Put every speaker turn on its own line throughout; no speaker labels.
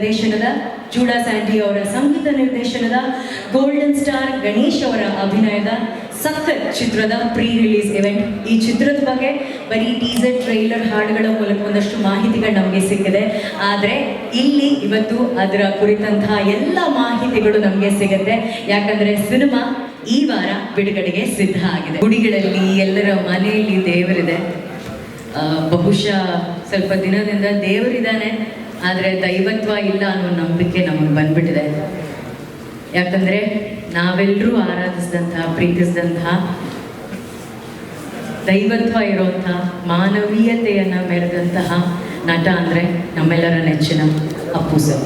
ನಿರ್ದೇಶನದ, ಜೂಡಾ ಸ್ಯಾಂಡಿ ಅವರ ಸಂಗೀತ ನಿರ್ದೇಶನದ, ಗೋಲ್ಡನ್ ಸ್ಟಾರ್ ಗಣೇಶ್ ಅವರ ಅಭಿನಯದ ಸಖತ್ ಚಿತ್ರದ ಪ್ರೀ ರಿಲೀಸ್ ಇವೆಂಟ್. ಈ ಚಿತ್ರದ ಬಗ್ಗೆ ಬರೀ ಟೀಸರ್, ಟ್ರೈಲರ್, ಹಾಡುಗಳ ಮೂಲಕ ಒಂದಷ್ಟು ಮಾಹಿತಿಗಳು ನಮಗೆ ಸಿಕ್ಕಿದೆ. ಆದರೆ ಇಲ್ಲಿ ಇವತ್ತು ಅದರ ಕುರಿತಂತಹ ಎಲ್ಲ ಮಾಹಿತಿಗಳು ನಮಗೆ ಸಿಗುತ್ತೆ. ಯಾಕಂದರೆ ಸಿನಿಮಾ ಈ ವಾರ ಬಿಡುಗಡೆಗೆ ಸಿದ್ಧ ಆಗಿದೆ. ಗುಡಿಗಳಲ್ಲಿ, ಎಲ್ಲರ ಮನೆಯಲ್ಲಿ ದೇವರಿದೆ. ಬಹುಶಃ ಸ್ವಲ್ಪ ದಿನದಿಂದ ದೇವರಿದ್ದಾನೆ, ಆದರೆ ದೈವತ್ವ ಇಲ್ಲ ಅನ್ನೋ ನಂಬಿಕೆ ನಮಗೆ ಬಂದ್ಬಿಟ್ಟಿದೆ. ಯಾಕಂದರೆ ನಾವೆಲ್ಲರೂ ಆರಾಧಿಸಿದಂತಹ, ಪ್ರೀತಿಸಿದಂತಹ, ದೈವತ್ವ ಇರುವಂತಹ, ಮಾನವೀಯತೆಯನ್ನು ಮೆರೆದಂತಹ ನಟ ಅಂದರೆ ನಮ್ಮೆಲ್ಲರ ನೆಚ್ಚಿನ ಅಪ್ಪು ಸರ್.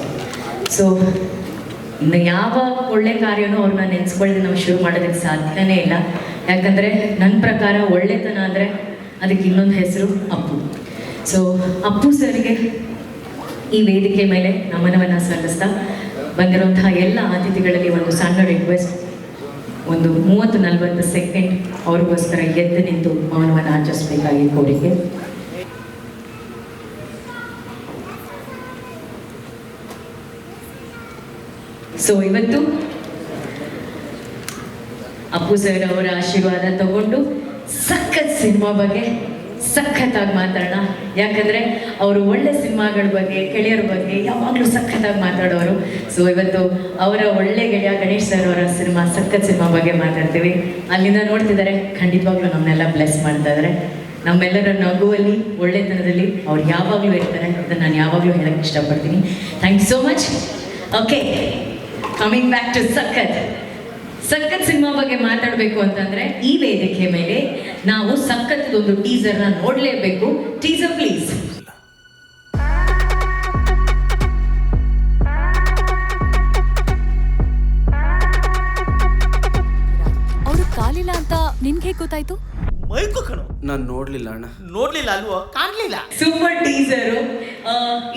ಸೊ ಇನ್ನು ಯಾವ ಒಳ್ಳೆ ಕಾರ್ಯನೂ ಅವ್ರನ್ನ ನೆನೆಸ್ಕೊಳ್ಳದೆ ನಾವು ಶುರು ಮಾಡೋದಕ್ಕೆ ಸಾಧ್ಯನೇ ಇಲ್ಲ. ಯಾಕಂದರೆ ನನ್ನ ಪ್ರಕಾರ ಒಳ್ಳೆತನ ಅಂದರೆ ಅದಕ್ಕೆ ಇನ್ನೊಂದು ಹೆಸರು ಅಪ್ಪು. ಸೊ ಅಪ್ಪು ಸರ್ಗೆ ಈ ವೇದಿಕೆ ಮೇಲೆ ನಮನವನ್ನು ಸಲ್ಲಿಸ್ತಾ ಬಂದಿರುವಂತಹ ಎಲ್ಲ ಅತಿಥಿಗಳಲ್ಲಿ ಒಂದು ಸಣ್ಣ ರಿಕ್ವೆಸ್ಟ್, ಒಂದು 30-40 ಸೆಕೆಂಡ್ ಅವ್ರಿಗೋಸ್ಕರ ಎದ್ದು ನಿಂತು ಮೌನವನ್ನು ಆಚರಿಸಬೇಕಾಗಿ ಕೋರಿಕೆ. ಸೊ ಇವತ್ತು ಅಪ್ಪು ಸರ್ ಅವರ ಆಶೀರ್ವಾದ ತಗೊಂಡು ಸಖತ್ ಸಿನಿಮಾ ಬಗ್ಗೆ ಸಖತ್ತಾಗಿ ಮಾತಾಡೋಣ. ಯಾಕಂದರೆ ಅವರು ಒಳ್ಳೆ ಸಿನಿಮಾಗಳ ಬಗ್ಗೆ, ಗೆಳೆಯರ ಬಗ್ಗೆ ಯಾವಾಗಲೂ ಸಖತ್ತಾಗಿ ಮಾತಾಡೋರು. ಸೊ ಇವತ್ತು ಅವರ ಒಳ್ಳೆ ಗೆಳೆಯ ಗಣೇಶ್ ಸರ್ ಅವರ ಸಿನಿಮಾ, ಸಖತ್ ಸಿನಿಮಾ ಬಗ್ಗೆ ಮಾತಾಡ್ತೀವಿ. ಅಲ್ಲಿಂದ ನೋಡ್ತಿದ್ದಾರೆ, ಖಂಡಿತವಾಗ್ಲೂ ನಮ್ಮನ್ನೆಲ್ಲ ಬ್ಲೆಸ್ ಮಾಡ್ತಾ ಇದ್ದಾರೆ. ನಮ್ಮೆಲ್ಲರ ನಗುವಲ್ಲಿ, ಒಳ್ಳೆತನದಲ್ಲಿ ಅವ್ರು ಯಾವಾಗಲೂ ಇರ್ತಾರೆ. ಅದನ್ನು ನಾನು ಯಾವಾಗಲೂ ಹೇಳಕ್ಕೆ ಇಷ್ಟಪಡ್ತೀನಿ. Thank you so much. Okay, coming back to Sakath cinema ಬಗ್ಗೆ ಮಾತಾಡಬೇಕು ಅಂತಂದ್ರೆ ಈ ವೇದಿಕೆ ಮೇಲೆ ನಾವು ಸಖತ್ತದೊಂದು ಟೀಸರ್ನ ನೋಡಲೇಬೇಕು. Teaser please.
ಅವರು ಕಾಲಿಲ್ಲ ಅಂತ ನಿನ್ಗೆ ಗೊತ್ತಾಯ್ತು?
ಮೈಕು ಕಣು,
ನಾನು ನೋಡ್ಲಿಲ್ಲ ಅಣ್ಣ.
ನೋಡ್ಲಿಲ್ಲ ಅಲ್ವೋ, ಕಾಣ್ಲಿಲ್ಲ.
Super teaser.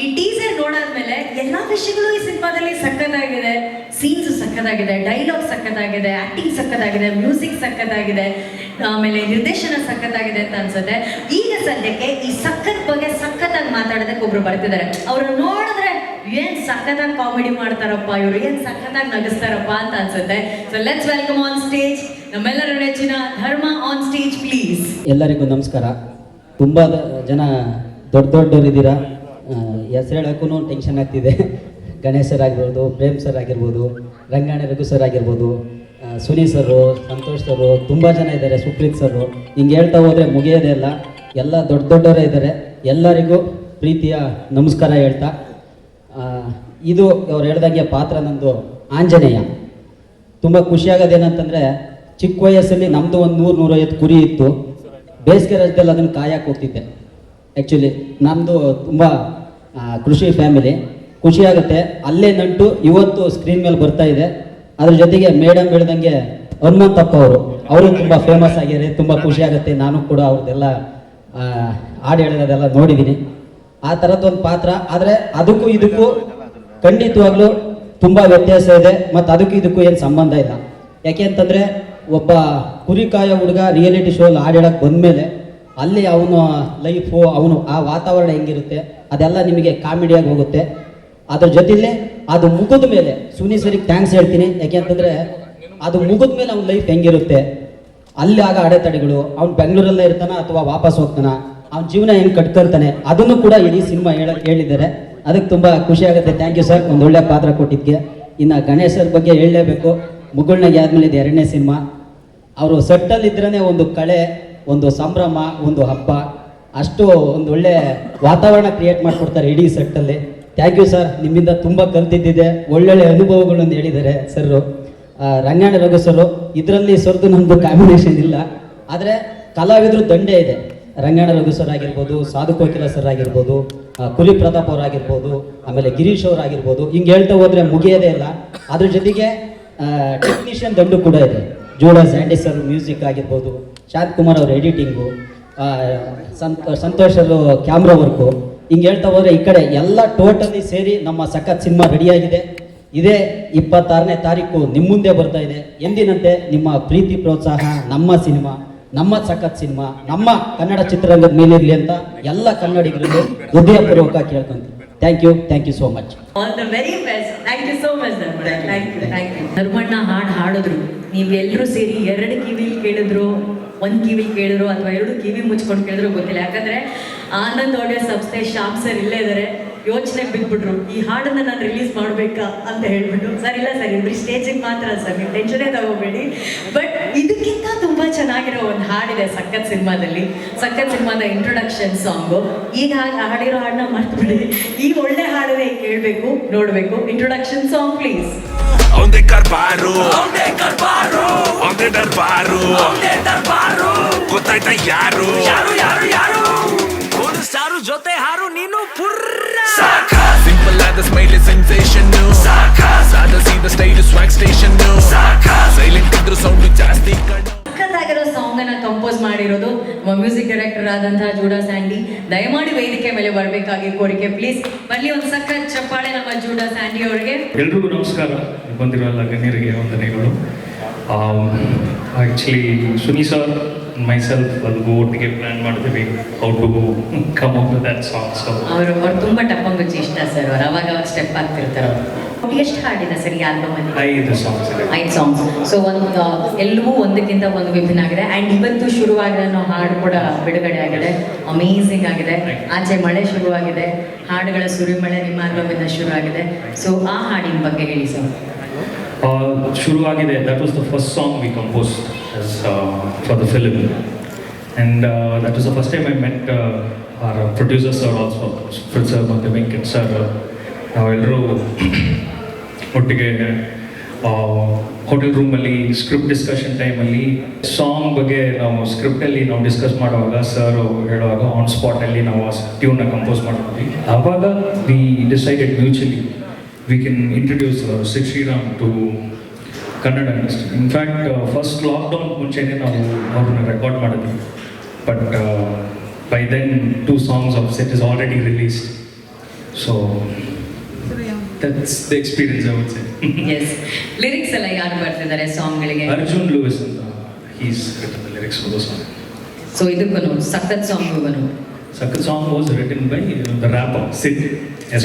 ಈ ಟೀಸರ್ ನೋಡಾದ್ಮೇಲೆ ಎಲ್ಲಾ ವಿಷಯಗಳು ಈ ಸಿನಿಮಾದಲ್ಲಿ ಸಖತ್ತಾಗಿದೆ. ಸೀನ್ಸ್ ಸಖತ್ತಾಗಿದೆ, ಡೈಲಾಗ್ ಸಖತ್ತಾಗಿದೆ, ಆಕ್ಟಿಂಗ್ ಸಖತ್ತಾಗಿದೆ, ಮ್ಯೂಸಿಕ್ ಸಖತ್ತಾಗಿದೆ, ಆಮೇಲೆ ನಿರ್ದೇಶನ ಸಖತ್ತಾಗಿದೆ ಅಂತ ಅನ್ಸುತ್ತೆ. ಈಗ ಸದ್ಯಕ್ಕೆ ಈ ಸಖತ್ ಬಗ್ಗೆ ಸಖತ್ತಾಗಿ ಮಾತಾಡೋದಕ್ಕೆ ಒಬ್ರು ಬರ್ತಿದ್ದಾರೆ. ಅವ್ರನ್ನ ನೋಡಿದ್ರೆ ಏನ್ ಸಖತ್ತಾಗಿ ಕಾಮಿಡಿ ಮಾಡ್ತಾರಪ್ಪ ಇವರು, ಏನ್ ಸಖತ್ತಾಗಿ ನಗಿಸ್ತಾರಪ್ಪ ಅಂತ ಅನ್ಸುತ್ತೆ. So let's welcome on stage ನಮ್ಮೆಲ್ಲರ ನೆಚ್ಚಿನ ಧರ್ಮ ಆನ್ ಸ್ಟೇಜ್ ಪ್ಲೀಸ್.
ಎಲ್ಲರಿಗೂ ನಮಸ್ಕಾರ. ತುಂಬ ಜನ ದೊಡ್ಡವರು ಇದ್ದೀರಾ. ಹೆಸರು ಹೇಳೋಕ್ಕೂ ಟೆನ್ಷನ್ ಆಗ್ತಿದೆ. ಗಣೇಶ್ ಸರ್ ಆಗಿರ್ಬೋದು, ಪ್ರೇಮ್ ಸರ್ ಆಗಿರ್ಬೋದು, ರಂಗಾಯಣ ರಘು ಸರ್ ಆಗಿರ್ಬೋದು, ಸುನಿ ಸರು, ಸಂತೋಷ್ ಸರು, ತುಂಬ ಜನ ಇದ್ದಾರೆ, ಸುಪ್ರೀತ್ ಸರು. ಹಿಂಗೆ ಹೇಳ್ತಾ ಹೋದರೆ ಮುಗಿಯೋದೇ ಇಲ್ಲ. ಎಲ್ಲ ದೊಡ್ಡವರೇ ಇದ್ದಾರೆ. ಎಲ್ಲರಿಗೂ ಪ್ರೀತಿಯ ನಮಸ್ಕಾರ ಹೇಳ್ತಾ, ಇದು ಅವ್ರು ಹೇಳ್ದಂಗೆ ಪಾತ್ರ ನಂದು ಆಂಜನೇಯ. ತುಂಬ ಖುಷಿಯಾಗೋದೇನಂತಂದರೆ, ಚಿಕ್ಕ ವಯಸ್ಸಲ್ಲಿ ನಮ್ಮದು ಒಂದು 100-150 ಕುರಿ ಇತ್ತು. ಬೇಸಿಗೆ ರಜದಲ್ಲಿ ಅದನ್ನು ಕಾಯಕ್ಕೆ ಹೋಗ್ತಿದ್ದೆ. ಆ್ಯಕ್ಚುಲಿ ನಮ್ಮದು ತುಂಬ ಕೃಷಿ ಫ್ಯಾಮಿಲಿ. ಖುಷಿಯಾಗುತ್ತೆ. ಅಲ್ಲೇ ನಂಟು ಇವತ್ತು ಸ್ಕ್ರೀನ್ ಮೇಲೆ ಬರ್ತಾ ಇದೆ. ಅದ್ರ ಜೊತೆಗೆ ಮೇಡಮ್ ಹೇಳ್ದಂಗೆ ಹನುಮಂತಪ್ಪ ಅವರು ತುಂಬ ಫೇಮಸ್ ಆಗಿದ್ದಾರೆ. ತುಂಬ ಖುಷಿಯಾಗುತ್ತೆ. ನಾನು ಕೂಡ ಅವ್ರದ್ದೆಲ್ಲ ಹಾಡು ಹೇಳೋದೆಲ್ಲ ನೋಡಿದ್ದೀನಿ. ಆ ಥರದ್ದೊಂದು ಪಾತ್ರ. ಆದರೆ ಅದಕ್ಕೂ ಇದಕ್ಕೂ ಖಂಡಿತವಾಗ್ಲೂ ತುಂಬ ವ್ಯತ್ಯಾಸ ಇದೆ. ಮತ್ತು ಅದಕ್ಕೂ ಇದಕ್ಕೂ ಏನು ಸಂಬಂಧ ಇಲ್ಲ. ಯಾಕೆ ಅಂತಂದರೆ, ಒಬ್ಬ ಕುರಿಕಾಯ ಹುಡುಗ ರಿಯಾಲಿಟಿ ಶೋಲ್ಲಿ ಹಾಡು ಹೇಳಕ್ಕೆ ಬಂದಮೇಲೆ ಅಲ್ಲಿ ಅವನು ಲೈಫು, ಅವನು ಆ ವಾತಾವರಣ ಹೆಂಗಿರುತ್ತೆ ಅದೆಲ್ಲ ನಿಮಗೆ ಕಾಮಿಡಿಯಾಗಿ ಹೋಗುತ್ತೆ. ಅದ್ರ ಜೊತೆಲೇ ಅದು ಮುಗಿದ ಮೇಲೆ ಸುನಿ ಸರಿಗೆ ಥ್ಯಾಂಕ್ಸ್ ಹೇಳ್ತೀನಿ. ಯಾಕೆ ಅಂತಂದರೆ, ಅದು ಮುಗಿದ ಮೇಲೆ ಅವ್ನ ಲೈಫ್ ಹೆಂಗಿರುತ್ತೆ, ಅಲ್ಲಿ ಆಗ ಅಡೆತಡೆಗಳು, ಅವ್ನು ಬೆಂಗಳೂರಲ್ಲೇ ಇರ್ತಾನೆ ಅಥವಾ ವಾಪಸ್ ಹೋಗ್ತಾನೆ, ಅವ್ನ ಜೀವನ ಹೆಂಗೆ ಕಟ್ಕೊಳ್ತಾನೆ, ಅದನ್ನು ಕೂಡ ಇಡೀ ಸಿನಿಮಾ ಹೇಳಿದ್ದಾರೆ. ಅದಕ್ಕೆ ತುಂಬ ಖುಷಿ ಆಗುತ್ತೆ. ಥ್ಯಾಂಕ್ ಯು ಸರ್, ಒಂದು ಒಳ್ಳೆ ಪಾತ್ರ ಕೊಟ್ಟಿದ್ದಕ್ಕೆ. ಇನ್ನು ಗಣೇಶರ ಬಗ್ಗೆ ಹೇಳಲೇಬೇಕು. ಮುಗುಳ್ನಾಗೆ ಆದಮೇಲೆ ಇದು 2ನೇ ಸಿನಿಮಾ. ಅವರು ಸೆಟ್ಟಲ್ಲಿದ್ರೇ ಒಂದು ಕಳೆ, ಒಂದು ಸಂಭ್ರಮ, ಒಂದು ಹಬ್ಬ, ಅಷ್ಟು ಒಂದು ಒಳ್ಳೆ ವಾತಾವರಣ ಕ್ರಿಯೇಟ್ ಮಾಡಿಕೊಡ್ತಾರೆ ಇಡೀ ಸೆಟ್ಟಲ್ಲಿ. ಥ್ಯಾಂಕ್ ಯು ಸರ್, ನಿಮ್ಮಿಂದ ತುಂಬ ಕಲ್ತಿದ್ದಿದೆ. ಒಳ್ಳೊಳ್ಳೆ ಅನುಭವಗಳನ್ನು ಹೇಳಿದ್ದಾರೆ ಸರ್. ರಂಗಾಯಣ ರಘು ಸರ್, ಇದರಲ್ಲಿ ಸರ್ದು ನಮ್ಮದು ಕಾಂಬಿನೇಷನ್ ಇಲ್ಲ. ಆದರೆ ಕಲಾವಿದರು ದಂಡೆ ಇದೆ. ರಂಗಾಯಣ ರಘು ಸರ್ ಆಗಿರ್ಬೋದು, ಸಾಧು ಕೋಕಿಲ ಸರ್ ಆಗಿರ್ಬೋದು, ಕುಲಿ ಪ್ರತಾಪ್ ಅವರಾಗಿರ್ಬೋದು, ಆಮೇಲೆ ಗಿರೀಶ್ ಅವರಾಗಿರ್ಬೋದು. ಹಿಂಗೆ ಹೇಳ್ತಾ ಹೋದರೆ ಮುಗಿಯೋದೇ ಇಲ್ಲ. ಅದ್ರ ಜೊತೆಗೆ ಟೆಕ್ನಿಷಿಯನ್ ದಂಡು ಕೂಡ ಇದೆ. ಜೂಡಾ ಸ್ಯಾಂಡಿ ಸರ್ ಮ್ಯೂಸಿಕ್ ಆಗಿರ್ಬೋದು, ಶಾಂತ್ ಕುಮಾರ್ ಅವ್ರ ಎಡಿಟಿಂಗು, ಸಂತೋಷ್ ಅವರು ಕ್ಯಾಮ್ರಾ ವರ್ಕು. ಹಿಂಗೆ ಹೇಳ್ತಾ ಹೋದರೆ ಈ ಕಡೆ ಎಲ್ಲ ಟೋಟಲಿ ಸೇರಿ ನಮ್ಮ ಸಖತ್ ಸಿನಿಮಾ ರೆಡಿಯಾಗಿದೆ. ಇದೇ 26ನೇ ತಾರೀಕು ನಿಮ್ಮ ಮುಂದೆ ಬರ್ತಾ ಇದೆ. ಎಂದಿನಂತೆ ನಿಮ್ಮ ಪ್ರೀತಿ ಪ್ರೋತ್ಸಾಹ ನಮ್ಮ ಸಿನಿಮಾ, ನಮ್ಮ ಸಖತ್ ಸಿನಿಮಾ, ನಮ್ಮ ಕನ್ನಡ ಚಿತ್ರರಂಗದ ಮೇಲಿರಲಿ ಅಂತ ಎಲ್ಲ ಕನ್ನಡಿಗರಿಗೆ ಹೃದಯಪೂರ್ವಕ ಕೇಳ್ಕೊಂತೀವಿ. Thank you so much.
All the very best. Thank you so much Dharmanna. Thank you. Dharmanna ಹಾಡಿದ್ರು, ನೀವೆಲ್ಲರೂ ಸೇರಿ 2 ಕಿವಿಲಿ ಕೇಳಿದ್ರು, 1 ಕಿವಿಲಿ ಕೇಳಿದ್ರು, ಅಥವಾ 2 ಕಿವಿ ಮುಚ್ಕೊಂಡು ಕೇಳಿದ್ರು ಗೊತ್ತಿಲ್ಲ. ಯಾಕಂದ್ರೆ ಆನಂದ್ ಆಡಿಯೋ ಸಂಸ್ಥೆ ಶ್ಯಾಮ್ ಸರ್ ಇಲ್ಲೇ ಇದ್ದಾರೆ, ಯೋಚನೆ ಬಿಟ್ಬಿಟ್ರು ಈ ಹಾಡನ್ನ ನಾನು ರಿಲೀಸ್ ಮಾಡಬೇಕಾ ಅಂತ ಹೇಳ್ಬಿಟ್ಟು. ಸರ್ ಇಲ್ಲ ಸರ್, ಇವ್ರು ಸ್ಟೇಜಿಗೆ ಮಾತ್ರ ಸರ್, ನೀವು ಟೆನ್ಷನೇ ತಗೋಬೇಡಿ. ಬಟ್ ಇದಕ್ಕಿಂತ ತುಂಬ ಚೆನ್ನಾಗಿರೋ ಒಂದು ಹಾಡಿದೆ ಸಖತ್ ಸಿನಿಮಾದಲ್ಲಿ. ಸಖತ್ ಸಿನಿಮಾದ ಇಂಟ್ರೊಡಕ್ಷನ್ ಸಾಂಗು. ಈಗ ಹಾಡಿರೋ ಹಾಡನ್ನ ಮರ್ತ್ಬಿಡಿ, ಈ ಒಳ್ಳೆ ಹಾಡನ್ನೇ ಕೇಳಬೇಕು, ನೋಡಬೇಕು. Introduction song please.
ಒಂದೇ ದರ್ಬಾರು ಒಂದೇ ದರ್ಬಾರು ಗೊತ್ತಾಯ್ತಾ ಯಾರು ಯಾರು ಯಾರು ಯಾರು ಸಾರು ಜೊತೆ ಹಾರು ನೀನು ಪುರ್ರ ಸಿಂಪಲ್ ಆದ ಸ್ಮೈಲ್ ಸೆನ್ಸೇಷನ್ ಸಾದ ಸೀದ ಸ್ಟೈಲ್ ಸ್ವಾಗ್ ಸ್ಟೇಷನ್ ಸೈಲೆಂಟ್ ಇದ್ರು ಸೌಂಡ್ ಜಾಸ್ತಿ ಕಣ್ಣು.
ಸಖತ್ತಾಗಿರೋ ಸಾಂಗ್ ಅನ್ನ ಕಂಪೋಸ್ ಮಾಡಿರೋದು ನಮ್ಮ ಮ್ಯೂಸಿಕ್ ಡೈರೆಕ್ಟರ್ ಆದಂತಹ ಜೂಡಾ ಸ್ಯಾಂಡಿ. ದಯಮಾಡಿ ವೇದಿಕೆ ಮೇಲೆ ಬರಬೇಕಾಗಿ ಕೋರಿಕೆ ಪ್ಲೀಸ್. ಬರಲಿ ಒಂದು ಸಖತ್ ಚಪ್ಪಾಳೆ ನಮ್ಮ ಜೂಡಾ ಸ್ಯಾಂಡಿ ಅವರಿಗೆ.
ಎಲ್ರಿಗೂ ನಮಸ್ಕಾರ. ಬಂದಿರೋ ಎಲ್ಲ ಗಣ್ಯರಿಗೆ ವಂದನೆಗಳು. ಆ್ಯಕ್ಚುಲಿ ಸುನಿ ಸರ್ ಮೈಸೆಲ್ಫ್ ಅದು ಒಟ್ಟಿಗೆ ಪ್ಲ್ಯಾನ್ ಮಾಡ್ತೀವಿ how to come up with that song. So
ಅವರು ತುಂಬ ಟಪ್ಪಂಗುಚ್ಚಿ ಇಷ್ಟ ಸರ್. ಅವ್ರು ಅವಾಗ ಸ್ಟೆಪ್ ಆಗ್ತಿರ್ತಾರೆ. ಅವ್ರು ಎಷ್ಟು ಹಾಡಿದೆ ಸರ್ ಈ ಆಲ್ಬಮಲ್ಲಿ?
5 ಸಾಂಗ್ಸ್ ಇದೆ.
5 ಸಾಂಗ್ಸ್. ಸೊ ಒಂದು ಎಲ್ಲವೂ ಒಂದಕ್ಕಿಂತ ಒಂದು ವಿಭಿನ್ನ ಆಗಿದೆ. ಆ್ಯಂಡ್ ಇವತ್ತು ಶುರುವಾಗಿರೋ ಅನ್ನೋ ಹಾಡು ಕೂಡ ಬಿಡುಗಡೆ ಆಗಿದೆ. ಅಮೇಝಿಂಗ್ ಆಗಿದೆ. ಆಚೆ ಮಳೆ ಶುರುವಾಗಿದೆ, ಹಾಡುಗಳ ಸುರಿಮಳೆ ನಿಮ್ಮ ಆಲ್ಬಮಿಂದ ಶುರುವಾಗಿದೆ. ಸೊ ಆ ಹಾಡಿನ ಬಗ್ಗೆ ಹೇಳಿ ಸರ್.
ಶುರುವಾಗಿದೆ. That was the first song we composed for the film, and that was the first time I met our producer sir also, Supreeth sir ಮತ್ತು ವೆಂಕಟ್ ಸರ್. ನಾವೆಲ್ಲರೂ ಒಟ್ಟಿಗೆ ಹೋಟೆಲ್ ರೂಮಲ್ಲಿ ಸ್ಕ್ರಿಪ್ಟ್ ಡಿಸ್ಕಷನ್ ಟೈಮಲ್ಲಿ ಸಾಂಗ್ ಬಗ್ಗೆ ನಾವು ಸ್ಕ್ರಿಪ್ಟಲ್ಲಿ ನಾವು ಡಿಸ್ಕಸ್ ಮಾಡುವಾಗ ಸರ್ ಹೇಳುವಾಗ ಆನ್ ಸ್ಪಾಟಲ್ಲಿ ನಾವು ಆ ಟ್ಯೂನ್ನ ಕಂಪೋಸ್ ಮಾಡಿದ್ವಿ. ಆವಾಗ we decided mutually we can introduce Sid Sriram to Kannada industry. In fact, first lockdown ಮುಂಚೆನೇ ನಾವು ಅವ್ರನ್ನ ರೆಕಾರ್ಡ್ ಮಾಡಿದ್ವಿ. But by then 2 songs of Sid is already released. So that's the experience I would say.
Yes. Lyrics ಎಲ್ಲ ಯಾರು ಬರ್ತಿದ್ದಾರೆ ಸಾಂಗ್ಗಳಿಗೆ?
Arjun Lewis ಅಂತ, he's written the lyrics for the song.
So ಇದಕ್ಕೂ ಸಖತ್ ಸಾಂಗ್ಗೂ
Second song was written by the rapper Sid. Yes.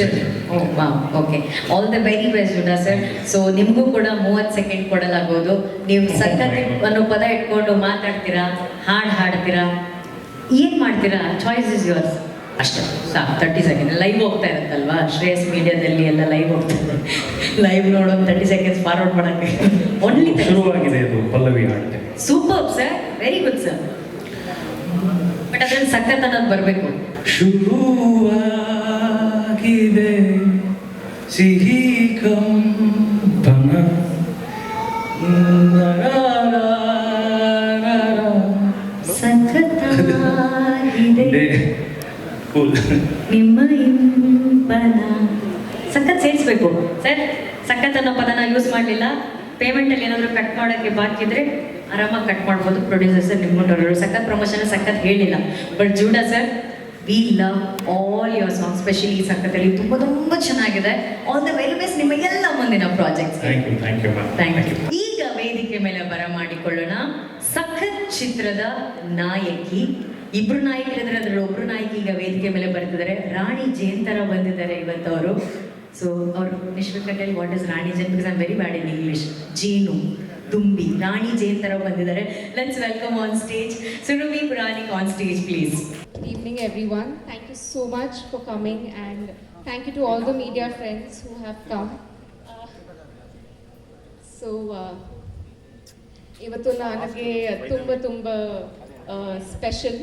Okay. All the very best Judah sir. So ನಿಮಗೂ ಕೂಡ 30 second ಕೊಡಲಾಗೋದು. ನೀವು ಸಖತ್ ಅನ್ನೋ ಪದ ಇಟ್ಕೊಂಡು ಮಾತಾಡ್ತೀರಾ, ಹಾಡ್ತೀರಾ, ಏನು ಮಾಡ್ತೀರಾ? Choice is yours. ಅಷ್ಟೇ ಸಾಕು. 30 ಸೆಕೆಂಡ್ ಲೈವ್ ಹೋಗ್ತಾ ಇರುತ್ತಲ್ವಾ, ಶ್ರೇಯಸ್ ಮೀಡಿಯಾದಲ್ಲಿ ಎಲ್ಲ ಲೈವ್ ಹೋಗ್ತಾ ಇದೆ. ಲೈವ್ ನೋಡೋದು 30 ಸೆಕೆಂಡ್ಸ್ ಫಾರ್ವರ್ಡ್ ಮಾಡೋಕ್ಕೆ ಓನ್ಲಿ
ಶುರುವಾಗಿದೆ ಅದು ಪಲ್ಲವಿ ಹಾಡ್ತೆ.
Super sir, very good sir. But ಅದ್ರಲ್ಲಿ ಸಖತ್ ಅನ್ನೋದು ಬರಬೇಕು.
ಶುರುವಾಗಿದೆ ಸಿಹಿ ಕಂಪನ
ಸಖತ್ತಾಗಿದೆ
ಕೂಲ್
ನಿಮ್ಮ ಇಂಪನ. ಸಖತ್ ಸೇರಿಸ್ಬೇಕು ಸರ್. ಸಖತ್ ಅನ್ನೋ ಪದನ ಯೂಸ್ ಮಾಡಲಿಲ್ಲ. ಪೇಮೆಂಟಲ್ಲಿ ಏನಾದರೂ ಕಟ್ ಮಾಡೋಕ್ಕೆ ಬಾಕಿ ಇದ್ರೆ ಆರಾಮಾಗಿ ಕಟ್ ಮಾಡ್ಬೋದು. ಪ್ರೊಡ್ಯೂಸರ್ ಸರ್ ನಿಮ್ಗೊಂಡವರು ಸಖತ್ ಪ್ರಮೋಷನ್ ಸಖತ್ ಹೇಳಿಲ್ಲ. But Judah sir, we love all your song, specially ಈ ಸಖತ್ತಲ್ಲಿ ತುಂಬ ತುಂಬ ಚೆನ್ನಾಗಿದೆ. ಆಲ್ ದ ವೆರಿ ಬೆಸ್ಟ್ ನಿಮ್ಮ ಎಲ್ಲ ಮುಂದಿನ ಪ್ರಾಜೆಕ್ಟ್ಸ್.
Thank you.
ಈಗ ವೇದಿಕೆ ಮೇಲೆ ಬರಮಾಡಿಕೊಳ್ಳೋಣ ಸಖತ್ ಚಿತ್ರದ ನಾಯಕಿ. 2 ನಾಯಕರಿದ್ರೆ ಅದರಲ್ಲಿ ಒಬ್ರು ನಾಯಕಿ ಈಗ ವೇದಿಕೆ ಮೇಲೆ ಬರ್ತಿದ್ದಾರೆ. ರಾಣಿ ಜೇನ್ ಥರ ಬಂದಿದ್ದಾರೆ ಇವತ್ತು ಅವರು. ಸೊ ಅವರು ನಿಶ್ವಿಕಟೆಲ್ ವಾಟ್ ಇಸ್ ರಾಣಿ ಜೇನ್, because I am very bad in English. ಜೇನು, ತುಂಬಿ, ರಾಣಿ ಜೇನ್ ಥರ ಬಂದಿದ್ದಾರೆ. Let's welcome on stage Surabhi Puranik on stage please.
Good evening everyone. Thank you so much for coming, and thank you to all the media friends who have come. ಇವತ್ತು ನನಗೆ ತುಂಬ special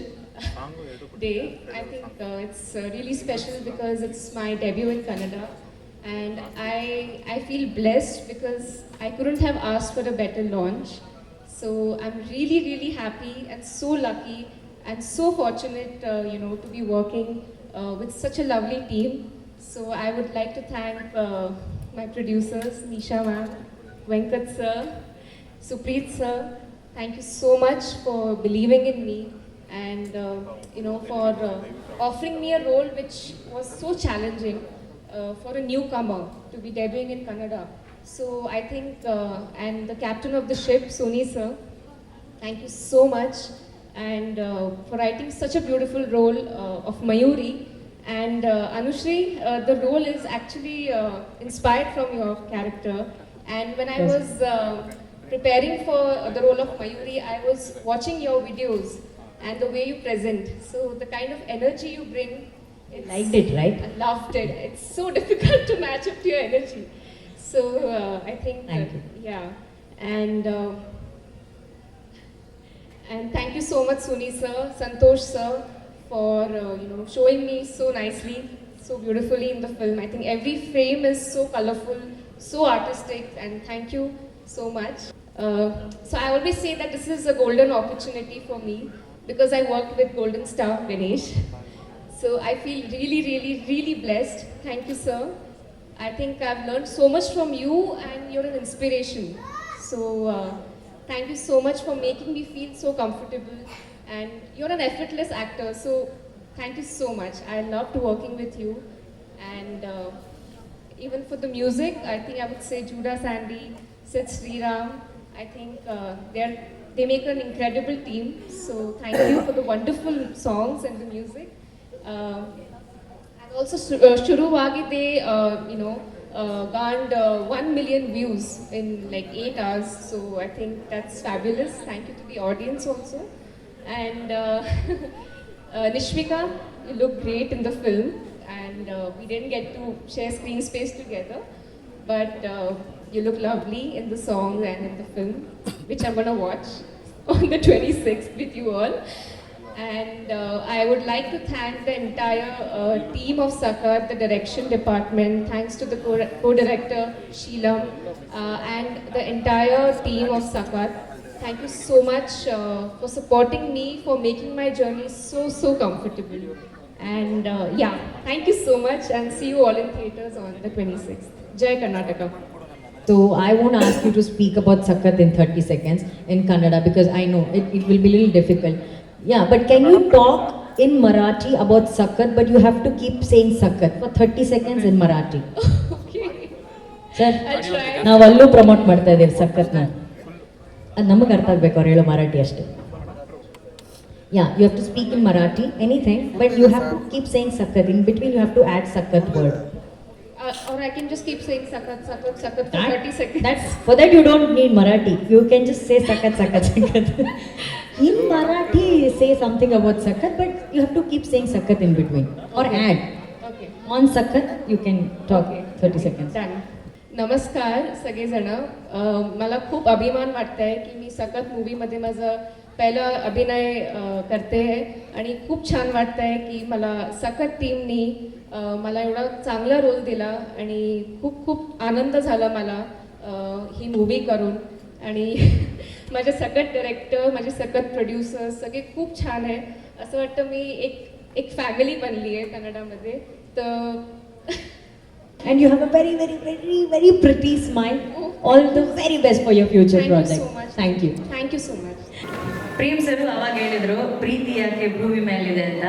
day. I think it's really special because it's my debut in Kannada, and I feel blessed because I couldn't have asked for a better launch. So I'm really happy and so lucky and so fortunate, to be working with such a lovely team. So I would like to thank my producers, Nisha ma'am, Venkat sir, Supreet sir. Thank you so much for believing in me and for offering me a role which was so challenging for a newcomer to be debuting in Kannada. So I think, and the captain of the ship, Soni sir, thank you so much, and for writing such a beautiful role of Mayuri, And Anushri, the role is actually inspired from your character. And when I was preparing for the role of Mayuri, I was watching your videos and the way you present. So the kind of energy you bring,
Liked it, right?
I loved it. It's so difficult to match up to your energy. So I think,
Thank you.
yeah, and thank you so much, Suni sir, Santosh sir, for showing me so nicely, so beautifully in the film. I think every frame is so colorful, so artistic, and thank you so much. So I always say that this is a golden opportunity for me because I worked with Golden Star Ganesh. So I feel really, really, really blessed. Thank you, sir. I think I've learned so much from you, and you're an inspiration. So thank you so much for making me feel so comfortable. And you're an effortless actor, so thank you so much. I loved working with you. And even for the music, I think I would say Judah Sandy, Sid Sriram. I think they make an incredible team. So thank you for the wonderful songs and the music. And also Shuruvagide, garnered 1 million views in like 8 hours. So I think that's fabulous. Thank you to the audience also. And Nishvika, you look great in the film. And we didn't get to share screen space together. But you look lovely in the song and in the film, which I'm gonna watch on the 26th with you all. And I would like to thank the entire team of Sakat, the direction department, thanks to the co-director Sheelam, and the entire team of Sakat. Thank you so much for supporting me, for making my journey so comfortable. And yeah, thank you so much, and see you all in theatres on the 26th. Jai Karnataka.
So I won't ask you to speak about Sakat in 30 seconds in Kannada because I know it will be a little difficult. Yeah, but can you talk in Marathi about Sakat, but you have to keep saying Sakat for 30 seconds in Marathi.
Okay,
sir
I'll try.
ನಾವು ಅಲ್ಲೂ promote ಮಾಡ್ತಾ ಇದ್ದೀವಿ ಸಖತ್ನ ಅದು ನಮಗೆ ಅರ್ಥ ಆಗ್ಬೇಕು ಅವ್ರು ಹೇಳೋ ಮರಾಠಿ ಅಷ್ಟೇ yeah you have to speak in Marathi anything but you have to keep saying ಸಖತ್ in between you have to add ಸಖತ್ word
Or I can just keep saying Sakat for 30 seconds.
That's for that you don't need Marathi. You can just say Sakat, Sakat, Sakat. In Marathi, say something about Sakat, but you have to keep saying Sakat in between or add.
Okay.
On Sakat, you can talk 30 seconds.
Done. नमस्कार सगळेजण. मला खूप अभिमान वाटत आहे की मी सकत मूवीमध्ये माझं पहिलं अभिनय करते आहे आणि खूप छान वाटत आहे की मला सकत टीमनी मला एवढा चांगला रोल दिला आणि खूप खूप आनंद झाला मला ही मूवी करून. आणि माझे सकत डायरेक्टर, माझे सकत प्रोड्युसर्स सगळे खूप छान आहे. असं वाटतं मी एक फॅमिली बनली आहे कन्नडामध्ये. तर
And you have a very, very, very, very pretty smile. All the very best for your future
Thank you
project.
so much.
Thank you.
Thank you so much.
Prem sir ಅವಾಗ ಹೇಳಿದ್ರು ಪ್ರೀತಿ ಯಾಕೆ ಭೂಮಿ ಮೇಲಿದೆ ಅಂತ.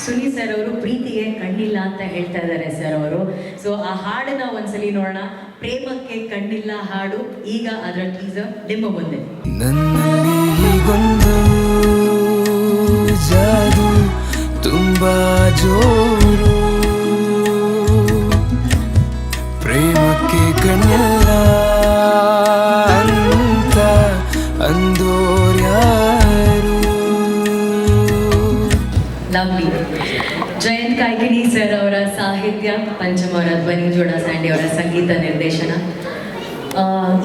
ಸುನಿ ಸರ್ ಅವರು ಪ್ರೀತಿಗೆ ಕಣ್ಣಿಲ್ಲ ಅಂತ ಹೇಳ್ತಾ ಇದ್ದಾರೆ ಸರ್ ಅವರು. ಸೊ ಆ ಹಾಡನ್ನ ಒಂದ್ಸಲಿ ನೋಡೋಣ. ಪ್ರೇಮಕ್ಕೆ ಕಣ್ಣಿಲ್ಲ ಹಾಡು ಈಗ ಅದರ ಟೀಸರ್ ನಿಮ್ಮ ಮುಂದೆ.
ನನ್ನೀಗೊಂದು ಜಾದು ತುಂಬಾ ಜೋರು, ಪ್ರೇಮಕ್ಕೆ ಕಣ್ಣಿಲ್ಲ ಅಂತ ಅಂದೋರ್ಯಾರು.
ಲವ್ಲಿ ಜಯಂತ್ ಕಾಯ್ಕಿಣಿ ಸರ್ ಅವರ ಸಾಹಿತ್ಯ, ಪಂಚಮ್ ಅವರ ಧ್ವನಿ, ಜೋಡಾ ಸ್ಯಾಂಡಿ ಅವರ ಸಂಗೀತ ನಿರ್ದೇಶನ.